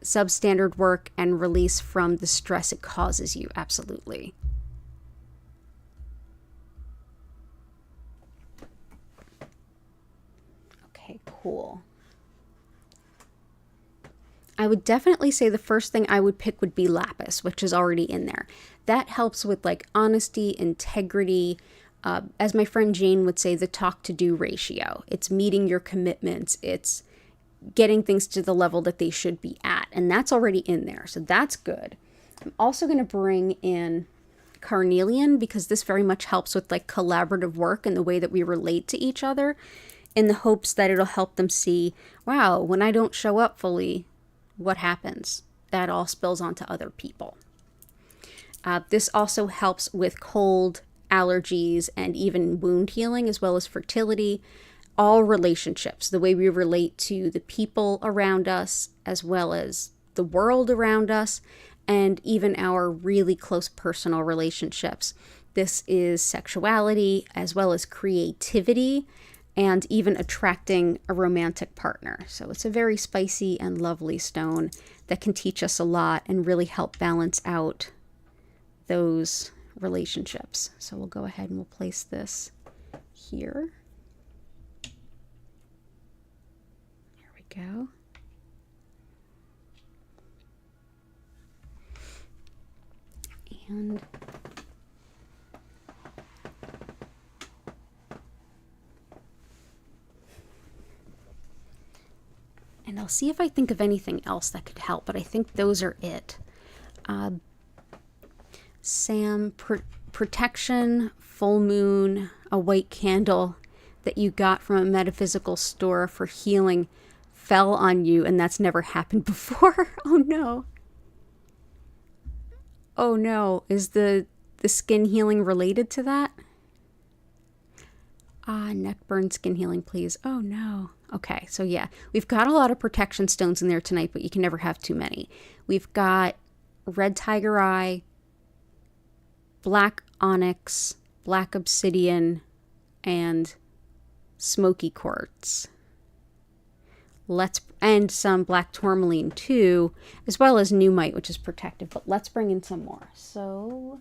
substandard work and release from the stress it causes you? Absolutely. Okay, cool. I would definitely say the first thing I would pick would be lapis, which is already in there. That helps with like honesty, integrity. As my friend Jane would say, the talk to do ratio. It's meeting your commitments. It's getting things to the level that they should be at. And that's already in there. So that's good. I'm also going to bring in carnelian because this very much helps with like collaborative work and the way that we relate to each other, in the hopes that it'll help them see, wow, when I don't show up fully, what happens? That all spills onto other people. This also helps with cold, allergies, and even wound healing, as well as fertility, all relationships, the way we relate to the people around us, as well as the world around us, and even our really close personal relationships. This is sexuality, as well as creativity, and even attracting a romantic partner. So it's a very spicy and lovely stone that can teach us a lot and really help balance out those relationships. So we'll go ahead and we'll place this here. There we go. And I'll see if I think of anything else that could help, but I think those are it. Sam, protection, full moon, a white candle that you got from a metaphysical store for healing fell on you, and that's never happened before. Oh no. Oh no. Is the skin healing related to that? Neck burn, skin healing, please. Oh no. Okay, so yeah, we've got a lot of protection stones in there tonight, but you can never have too many. We've got red tiger eye, black onyx, black obsidian, and smoky quartz. And some black tourmaline too, as well as numite, which is protective, but let's bring in some more. So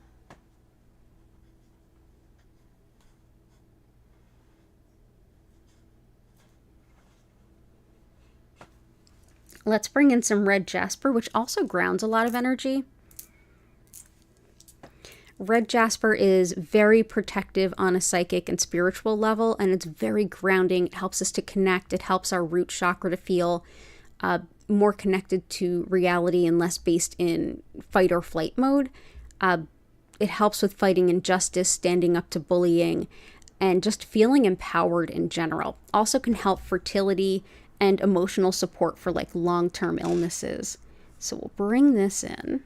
let's bring in some red jasper, which also grounds a lot of energy. Red jasper is very protective on a psychic and spiritual level, and it's very grounding. It helps us to connect. It helps our root chakra to feel more connected to reality and less based in fight or flight mode. It helps with fighting injustice, standing up to bullying, and just feeling empowered in general. Also can help fertility and emotional support for like long-term illnesses. So we'll bring this in.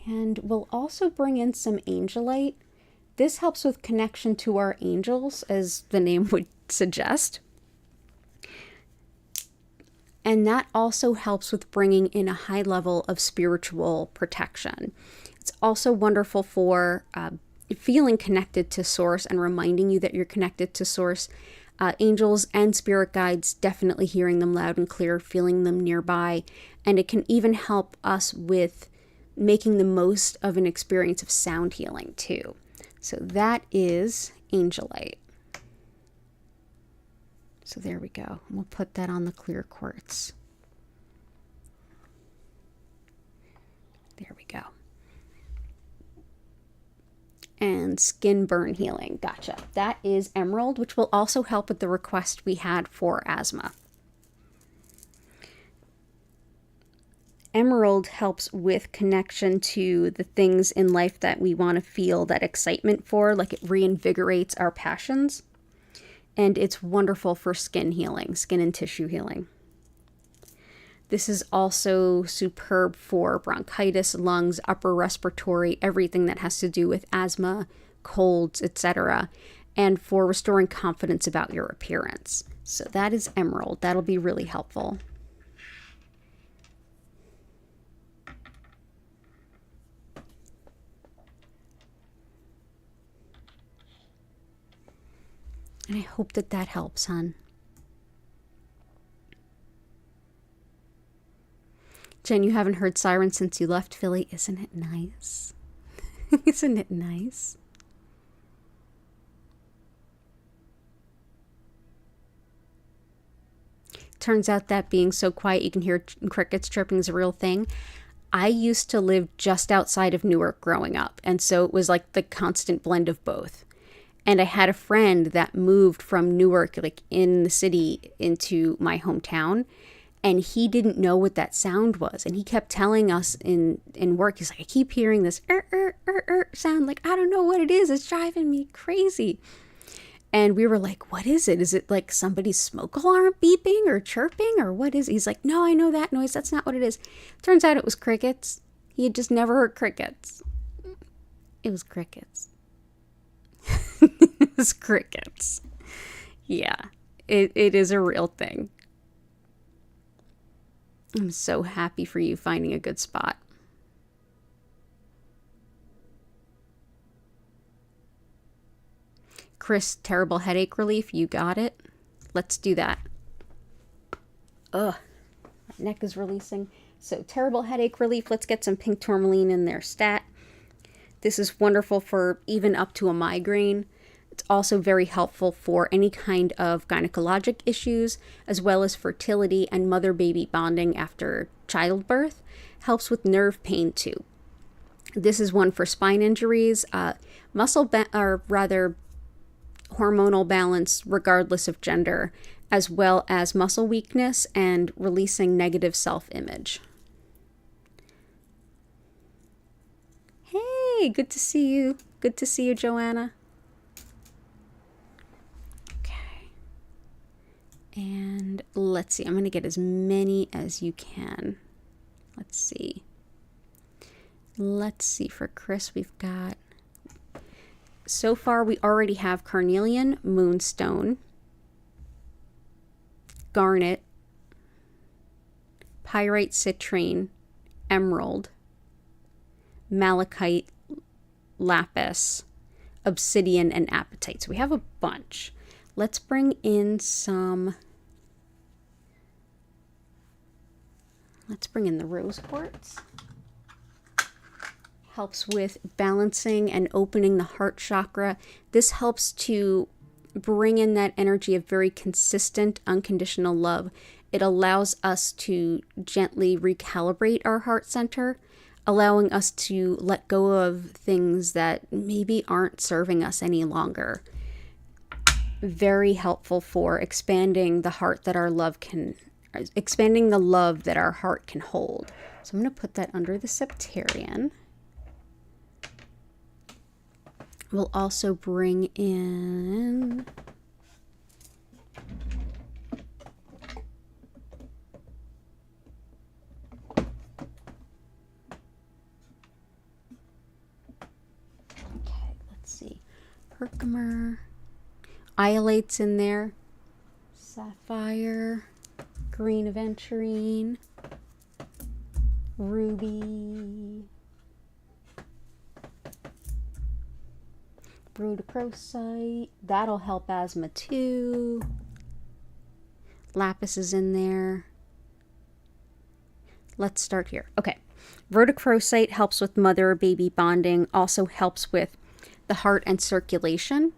And we'll also bring in some angelite. This helps with connection to our angels, as the name would suggest. And that also helps with bringing in a high level of spiritual protection. It's also wonderful for feeling connected to Source and reminding you that you're connected to Source. Angels and spirit guides, definitely hearing them loud and clear, feeling them nearby. And it can even help us with making the most of an experience of sound healing too. So that is Angelite. So there we go. We'll put that on the clear quartz. There we go. And skin burn healing. Gotcha. That is emerald, which will also help with the request we had for asthma. Emerald helps with connection to the things in life that we want to feel that excitement for, like it reinvigorates our passions. And it's wonderful for skin healing, skin and tissue healing. This is also superb for bronchitis, lungs, upper respiratory, everything that has to do with asthma, colds, etc., and for restoring confidence about your appearance. So that is emerald. That'll be really helpful. And I hope that that helps, hon. Jen, you haven't heard Siren since you left Philly. Isn't it nice? Isn't it nice? Turns out that being so quiet you can hear crickets chirping is a real thing. I used to live just outside of Newark growing up, and so it was like the constant blend of both. And I had a friend that moved from Newark, like in the city, into my hometown. And he didn't know what that sound was. And he kept telling us in work, he's like, I keep hearing this sound. Like, I don't know what it is. It's driving me crazy. And we were like, what is it? Is it like somebody's smoke alarm beeping or chirping or what is it? He's like, no, I know that noise. That's not what it is. Turns out it was crickets. He had just never heard crickets. It was crickets. It was crickets. Yeah, it is a real thing. I'm so happy for you finding a good spot. Chris, terrible headache relief. You got it. Let's do that. Ugh, my neck is releasing. So terrible headache relief. Let's get some pink tourmaline in there. Stat. This is wonderful for even up to a migraine. It's also very helpful for any kind of gynecologic issues, as well as fertility and mother-baby bonding after childbirth. Helps with nerve pain too. This is one for spine injuries, hormonal balance regardless of gender, as well as muscle weakness and releasing negative self-image. Hey, good to see you. Good to see you, Joanna. And let's see, I'm going to get as many as you can. Let's see. Let's see, for Chris, we've got, so far we already have carnelian, moonstone, garnet, pyrite citrine, emerald, malachite, lapis, obsidian, and apatite. So we have a bunch. Let's bring in some, let's bring in the rose quartz. Helps with balancing and opening the heart chakra. This helps to bring in that energy of very consistent, unconditional love. It allows us to gently recalibrate our heart center, allowing us to let go of things that maybe aren't serving us any longer. Very helpful for expanding the heart that our love can, expanding the love that our heart can hold. So I'm going to put that under the septarian. We'll also bring in let's see. Herkimer. Iolate's in there. Sapphire. Green aventurine. Ruby. Rhodochrosite. That'll help asthma too. Lapis is in there. Let's start here. Okay. Rhodochrosite helps with mother-baby bonding, also helps with the heart and circulation.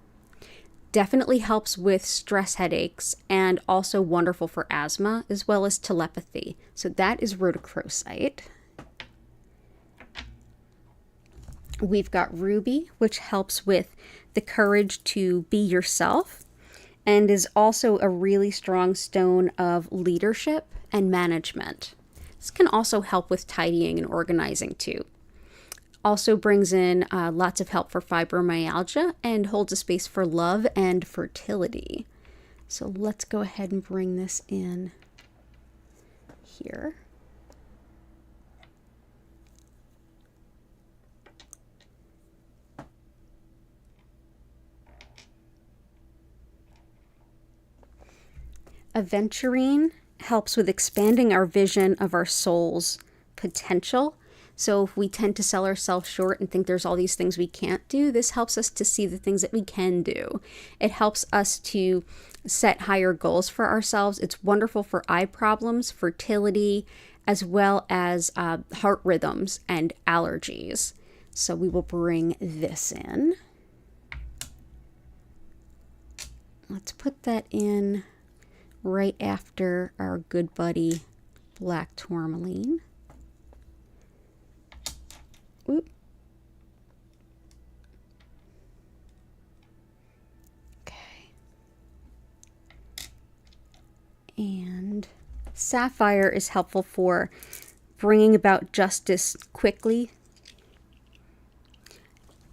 Definitely helps with stress headaches, and also wonderful for asthma as well as telepathy. So that is rhodochrosite. We've got ruby, which helps with the courage to be yourself and is also a really strong stone of leadership and management. This can also help with tidying and organizing too. Also brings in lots of help for fibromyalgia and holds a space for love and fertility. So let's go ahead and bring this in here. Aventurine helps with expanding our vision of our soul's potential. So if we tend to sell ourselves short and think there's all these things we can't do, this helps us to see the things that we can do. It helps us to set higher goals for ourselves. It's wonderful for eye problems, fertility, as well as heart rhythms and allergies. So we will bring this in. Let's put that in right after our good buddy black tourmaline. Oop. Okay. And sapphire is helpful for bringing about justice quickly.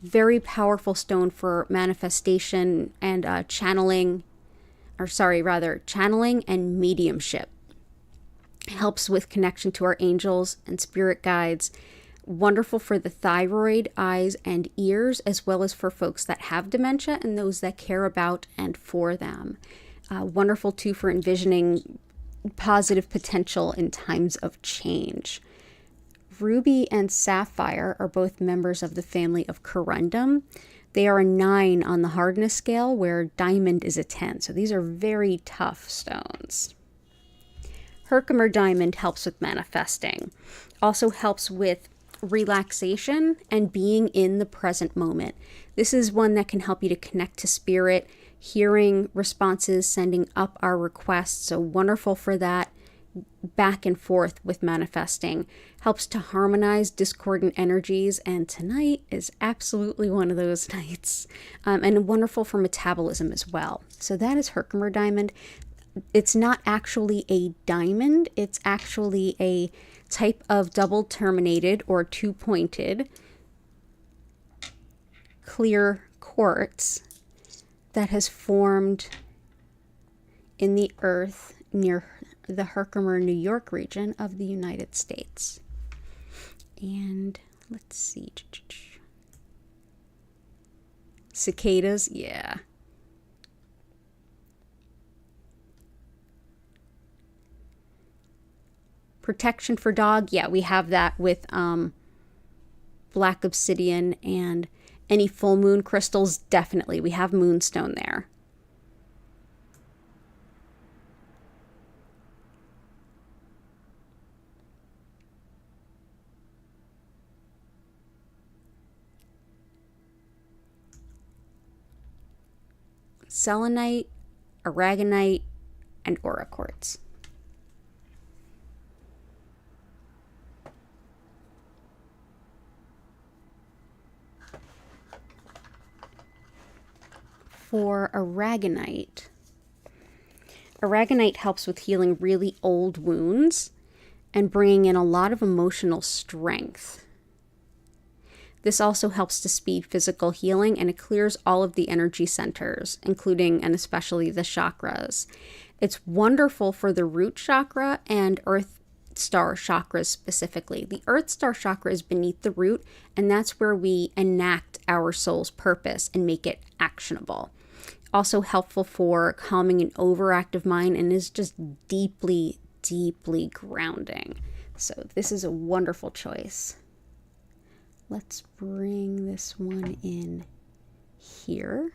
Very powerful stone for manifestation and channeling and mediumship. Helps with connection to our angels and spirit guides. Wonderful for the thyroid, eyes, and ears, as well as for folks that have dementia and those that care about and for them. Wonderful too for envisioning positive potential in times of change. Ruby and sapphire are both members of the family of corundum. They are a 9 on the hardness scale, where diamond is a 10. So these are very tough stones. Herkimer diamond helps with manifesting. Also helps with relaxation and being in the present moment. This is one that can help you to connect to spirit, hearing responses, sending up our requests. So wonderful for that back and forth with manifesting. Helps to harmonize discordant energies, and tonight is absolutely one of those nights. And wonderful for metabolism as well. So that is Herkimer diamond. It's not actually a diamond, it's actually a type of double terminated or two-pointed clear quartz that has formed in the earth near the Herkimer, New York region of the United States. And let's see. Cicadas, yeah. Protection for dog, yeah, we have that with black obsidian and any full moon crystals, definitely. We have moonstone there. Selenite, aragonite, and aura quartz. For aragonite helps with healing really old wounds and bringing in a lot of emotional strength. This also helps to speed physical healing, and it clears all of the energy centers, including and especially the chakras. It's wonderful for the root chakra and earth Star chakras specifically. The Earth Star chakra is beneath the root, and that's where we enact our soul's purpose and make it actionable. Also helpful for calming an overactive mind, and is just deeply, deeply grounding. So this is a wonderful choice. Let's bring this one in here.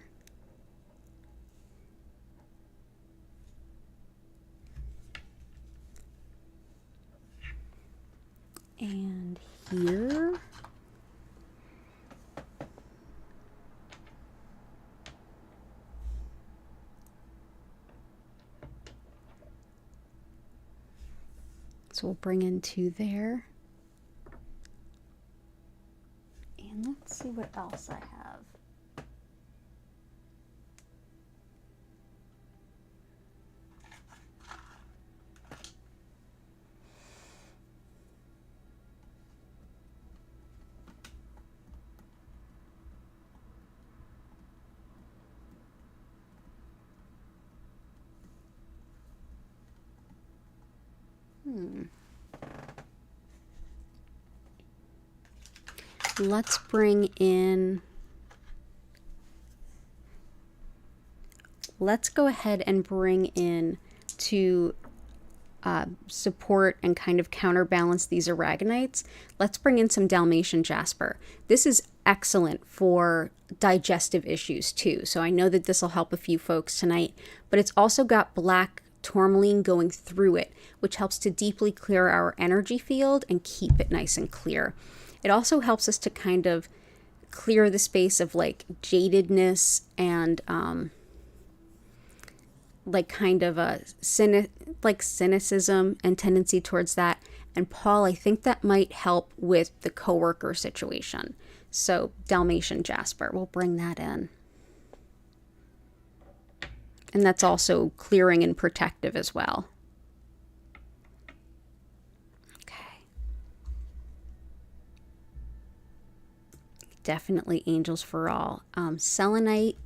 And here. So we'll bring in 2 there. And let's see what else I have. Let's bring in, let's go ahead and bring in to support and kind of counterbalance these aragonites. Let's bring in some Dalmatian jasper. This is excellent for digestive issues too. So I know that this will help a few folks tonight, but it's also got black tourmaline going through it, which helps to deeply clear our energy field and keep it nice and clear. It also helps us to kind of clear the space of like jadedness and like kind of a cynicism and tendency towards that. And Paul, I think that might help with the coworker situation. So Dalmatian jasper, we'll bring that in. And that's also clearing and protective as well. Okay. Definitely angels for all. Selenite.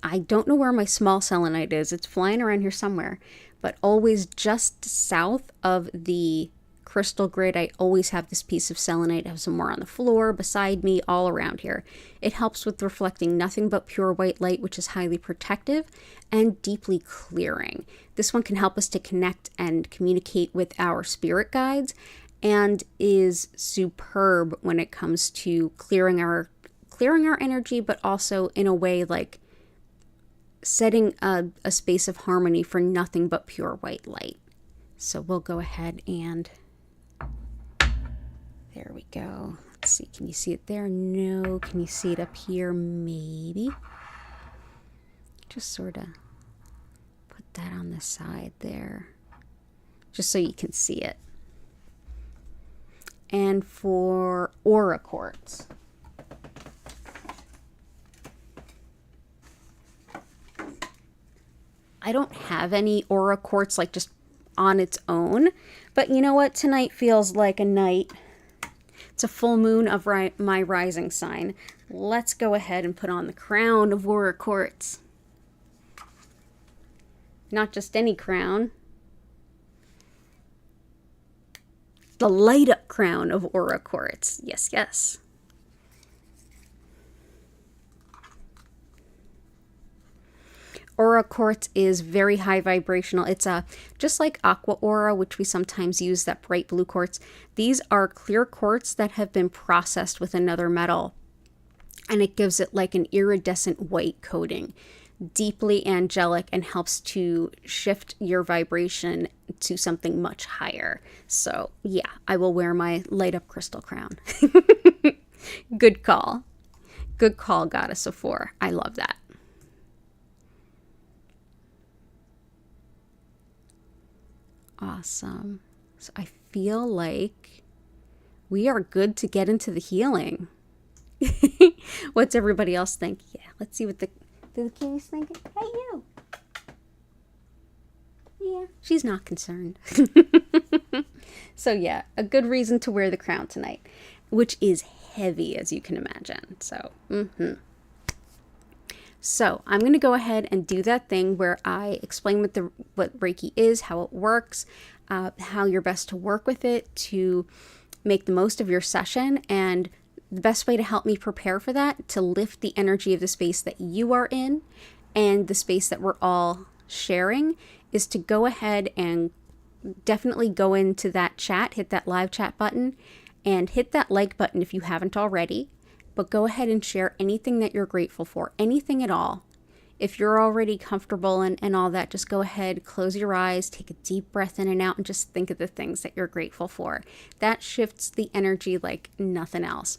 I don't know where my small selenite is. It's flying around here somewhere. But always just south of the crystal grid, I always have this piece of selenite. I have some more on the floor, beside me, all around here. It helps with reflecting nothing but pure white light, which is highly protective and deeply clearing. This one can help us to connect and communicate with our spirit guides, and is superb when it comes to clearing our energy, but also in a way like setting a space of harmony for nothing but pure white light. So we'll go ahead and there we go. Let's see, can you see it there? No. Can you see it up here? Maybe. Just sort of put that on the side there, just so you can see it. And for aura quartz, I don't have any aura quartz like just on its own, but you know what? Tonight feels like a night. It's a full moon of my rising sign. Let's go ahead and put on the crown of aura quartz. Not just any crown. The light up crown of aura quartz. Yes, yes. Aura quartz is very high vibrational. It's just like aqua aura, which we sometimes use, that bright blue quartz. These are clear quartz that have been processed with another metal, and it gives it like an iridescent white coating. Deeply angelic, and helps to shift your vibration to something much higher. So yeah, I will wear my light up crystal crown. Good call. Good call, Goddess of Four. I love that. Awesome. So I feel like we are good to get into the healing. What's everybody else think? Yeah, let's see what the kitty's thinking. Hey, you. Yeah, she's not concerned. So yeah, a good reason to wear the crown tonight, which is heavy, as you can imagine. So, So I'm going to go ahead and do that thing where I explain what Reiki is, how it works, how you're best to work with it to make the most of your session, and the best way to help me prepare for that, to lift the energy of the space that you are in and the space that we're all sharing, is to go ahead and definitely go into that chat, hit that live chat button, and hit that like button if you haven't already. But go ahead and share anything that you're grateful for, anything at all. If you're already comfortable and all that, just go ahead, close your eyes, take a deep breath in and out, and just think of the things that you're grateful for. That shifts the energy like nothing else.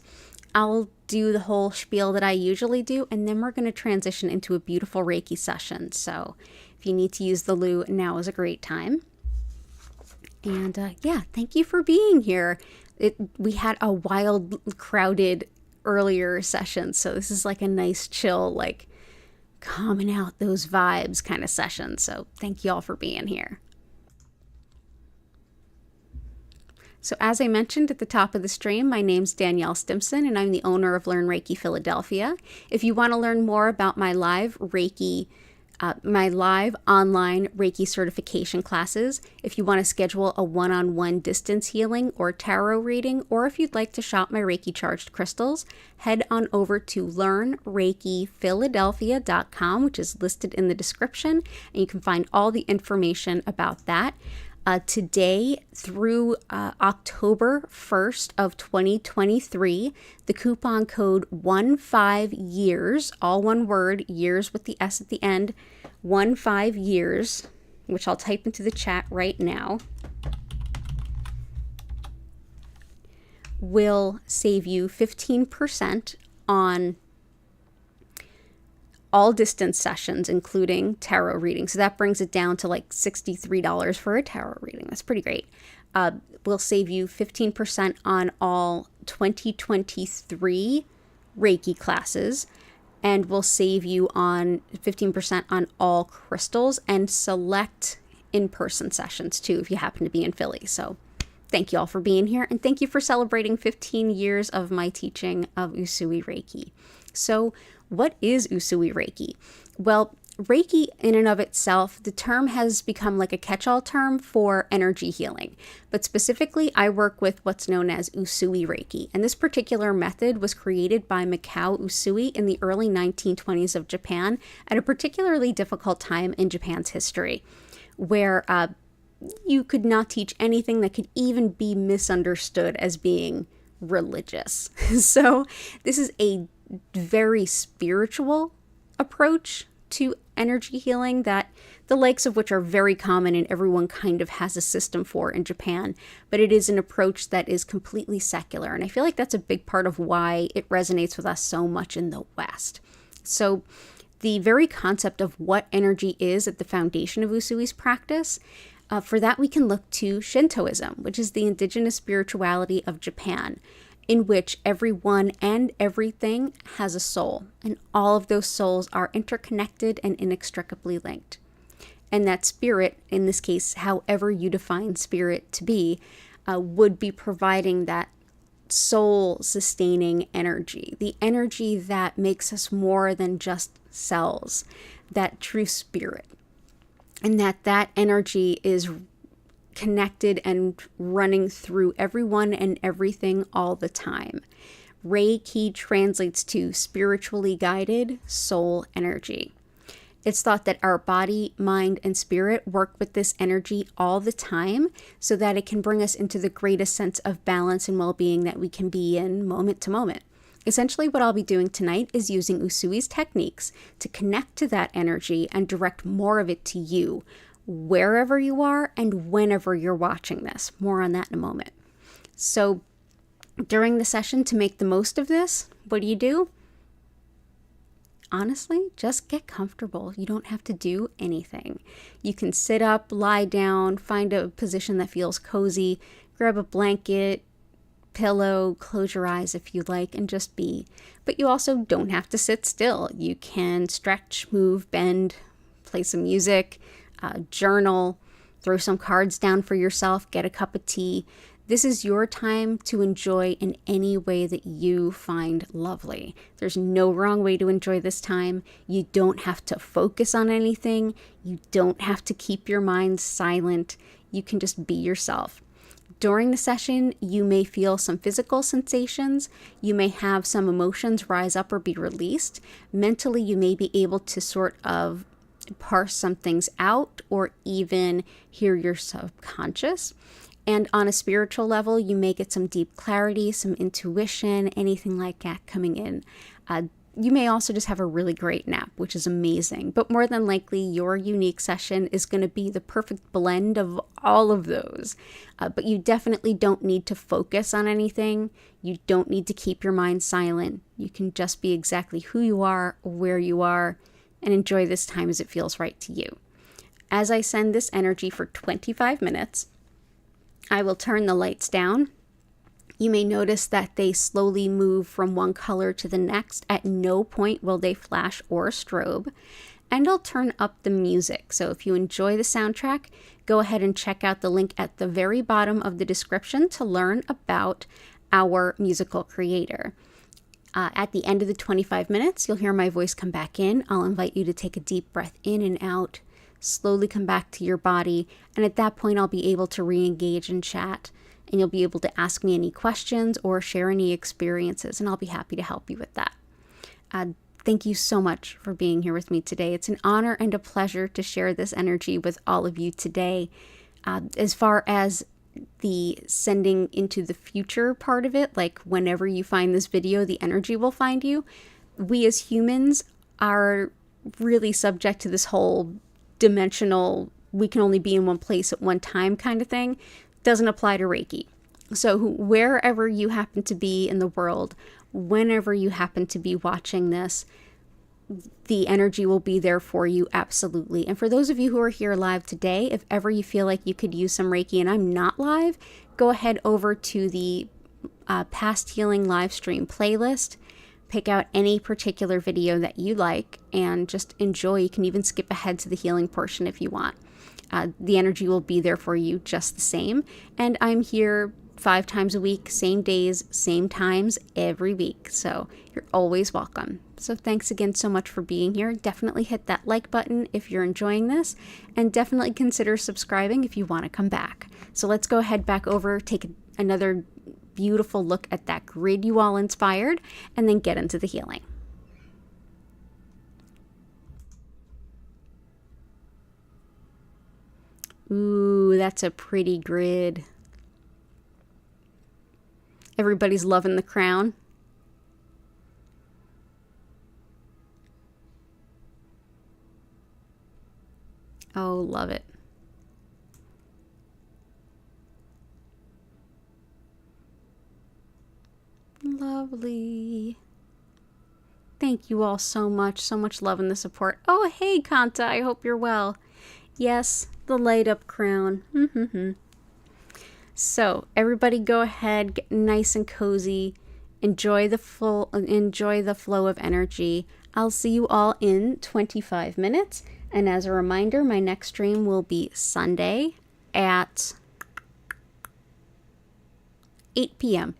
I'll do the whole spiel that I usually do, and then we're going to transition into a beautiful Reiki session. So if you need to use the loo, now is a great time. And yeah, thank you for being here. We had a wild, crowded earlier session, so this is like a nice chill, like calming out those vibes kind of session. So thank you all for being here. So as I mentioned at the top of the stream, my name's DanielleStimpson, and I'm the owner of Learn Reiki Philadelphia. If you want to learn more about my live online Reiki certification classes, if you want to schedule a one-on-one distance healing or tarot reading, or if you'd like to shop my Reiki charged crystals, head on over to learnreikiphiladelphia.com, which is listed in the description, and you can find all the information about that. Today through October 1st of 2023, the coupon code 15years, all one word, years with the S at the end, 15years, which I'll type into the chat right now, will save you 15% on all distance sessions, including tarot reading. So that brings it down to like $63 for a tarot reading. That's pretty great. We'll save you 15% on all 2023 Reiki classes, and we'll save you on 15% on all crystals and select in-person sessions too, if you happen to be in Philly. So thank you all for being here, and thank you for celebrating 15 years of my teaching of Usui Reiki. So what is Usui Reiki? Well, Reiki in and of itself, the term has become like a catch-all term for energy healing. But specifically, I work with what's known as Usui Reiki. And this particular method was created by Mikao Usui in the early 1920s of Japan at a particularly difficult time in Japan's history, where you could not teach anything that could even be misunderstood as being religious. So this is a very spiritual approach to energy healing, that the likes of which are very common and everyone kind of has a system for in Japan, but it is an approach that is completely secular, and I feel like that's a big part of why it resonates with us so much in the West. So the very concept of what energy is at the foundation of Usui's practice, for that we can look to Shintoism, which is the indigenous spirituality of Japan, in which everyone and everything has a soul, and all of those souls are interconnected and inextricably linked. And that spirit, in this case, however you define spirit to be, would be providing that soul-sustaining energy, the energy that makes us more than just cells, that true spirit. And that energy is connected and running through everyone and everything all the time. Reiki translates to spiritually guided soul energy. It's thought that our body, mind, and spirit work with this energy all the time so that it can bring us into the greatest sense of balance and well-being that we can be in moment to moment. Essentially, what I'll be doing tonight is using Usui's techniques to connect to that energy and direct more of it to you, wherever you are and whenever you're watching this. More on that in a moment. So during the session, to make the most of this, what do? Honestly, just get comfortable. You don't have to do anything. You can sit up, lie down, find a position that feels cozy, grab a blanket, pillow, close your eyes if you like, and just be. But you also don't have to sit still. You can stretch, move, bend, play some music, journal, throw some cards down for yourself, get a cup of tea. This is your time to enjoy in any way that you find lovely. There's no wrong way to enjoy this time. You don't have to focus on anything. You don't have to keep your mind silent. You can just be yourself. During the session, you may feel some physical sensations. You may have some emotions rise up or be released. Mentally, you may be able to sort of parse some things out or even hear your subconscious. And on a spiritual level, you may get some deep clarity, some intuition, anything like that coming in. You may also just have a really great nap, which is amazing. But more than likely, your unique session is going to be the perfect blend of all of those. But you definitely don't need to focus on anything. You don't need to keep your mind silent. You can just be exactly who you are, where you are, and enjoy this time as it feels right to you. As I send this energy for 25 minutes, I will turn the lights down. You may notice that they slowly move from one color to the next. At no point will they flash or strobe. And I'll turn up the music. So if you enjoy the soundtrack, go ahead and check out the link at the very bottom of the description to learn about our musical creator. At the end of the 25 minutes, you'll hear my voice come back in. I'll invite you to take a deep breath in and out. Slowly come back to your body, and at that point I'll be able to re-engage and chat, and you'll be able to ask me any questions or share any experiences, and I'll be happy to help you with that. Thank you so much for being here with me today. It's an honor and a pleasure to share this energy with all of you today. As far as the sending into the future part of it, like whenever you find this video, the energy will find you. We as humans are really subject to this whole dimensional, we can only be in one place at one time kind of thing. Doesn't apply to Reiki. So wherever you happen to be in the world, whenever you happen to be watching this, the energy will be there for you, absolutely. And for those of you who are here live today, if ever you feel like you could use some Reiki and I'm not live, go ahead over to the Past Healing Livestream playlist. Pick out any particular video that you like and just enjoy. You can even skip ahead to the healing portion if you want. The energy will be there for you just the same. And I'm here 5 times a week, same days, same times, every week. So you're always welcome. So thanks again so much for being here. Definitely hit that like button if you're enjoying this, and definitely consider subscribing if you want to come back. So let's go ahead back over, take another beautiful look at that grid you all inspired, and then get into the healing. Ooh, that's a pretty grid. Everybody's loving the crown. Oh, love it. Lovely. Thank you all so much love and the support. Oh, hey, Kanta, I hope you're well. Yes, the light up crown. So everybody go ahead, get nice and cozy, enjoy the flow of energy. I'll see you all in 25 minutes. And as a reminder, my next stream will be Sunday at 8 p.m.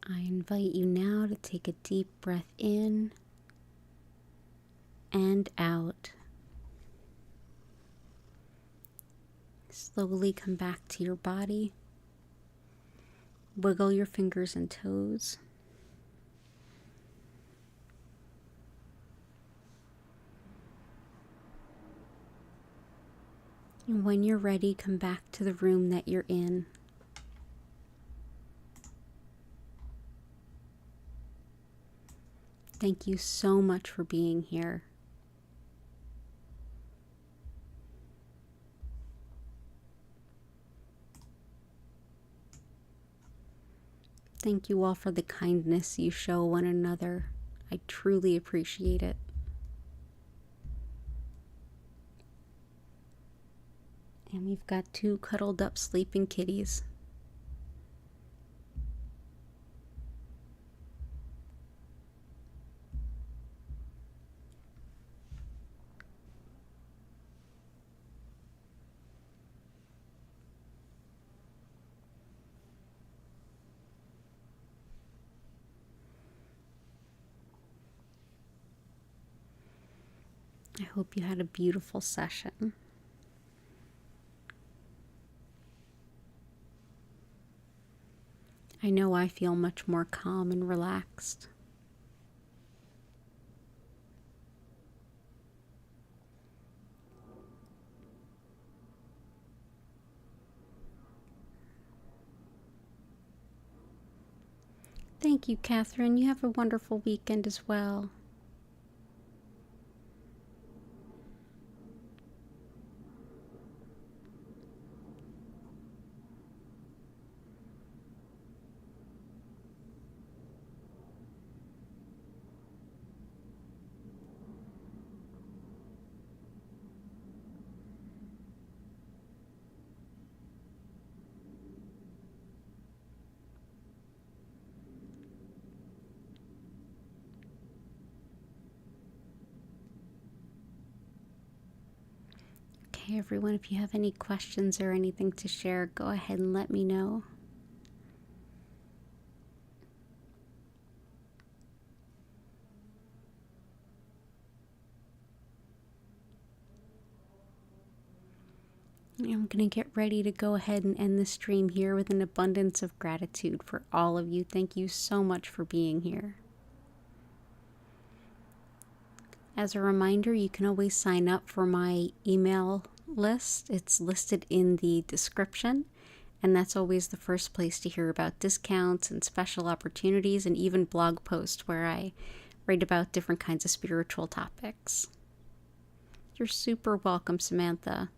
I invite you now to take a deep breath in and out. Slowly come back to your body. Wiggle your fingers and toes. And when you're ready, come back to the room that you're in. Thank you so much for being here. Thank you all for the kindness you show one another. I truly appreciate it. And we've got 2 cuddled up sleeping kitties. I hope you had a beautiful session. I know I feel much more calm and relaxed. Thank you, Catherine. You have a wonderful weekend as well. Okay, everyone, if you have any questions or anything to share, go ahead and let me know. I'm going to get ready to go ahead and end the stream here with an abundance of gratitude for all of you. Thank you so much for being here. As a reminder, you can always sign up for my email list. It's listed in the description, and that's always the first place to hear about discounts and special opportunities and even blog posts where I write about different kinds of spiritual topics. You're super welcome, Samantha.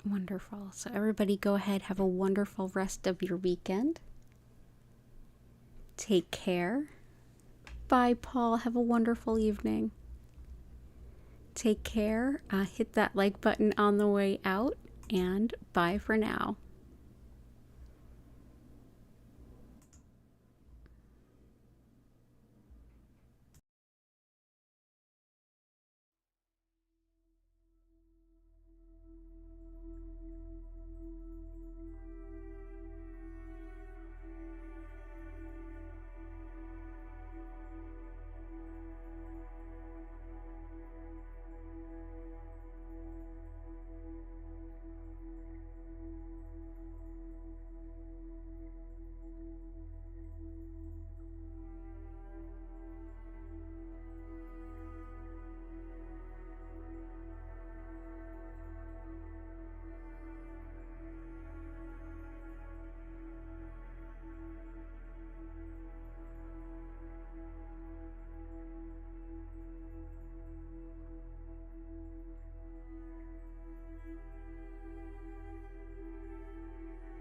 Wonderful. So everybody go ahead, have a wonderful rest of your weekend. Take care. Bye, Paul. Have a wonderful evening. Take care. Hit that like button on the way out, and bye for now.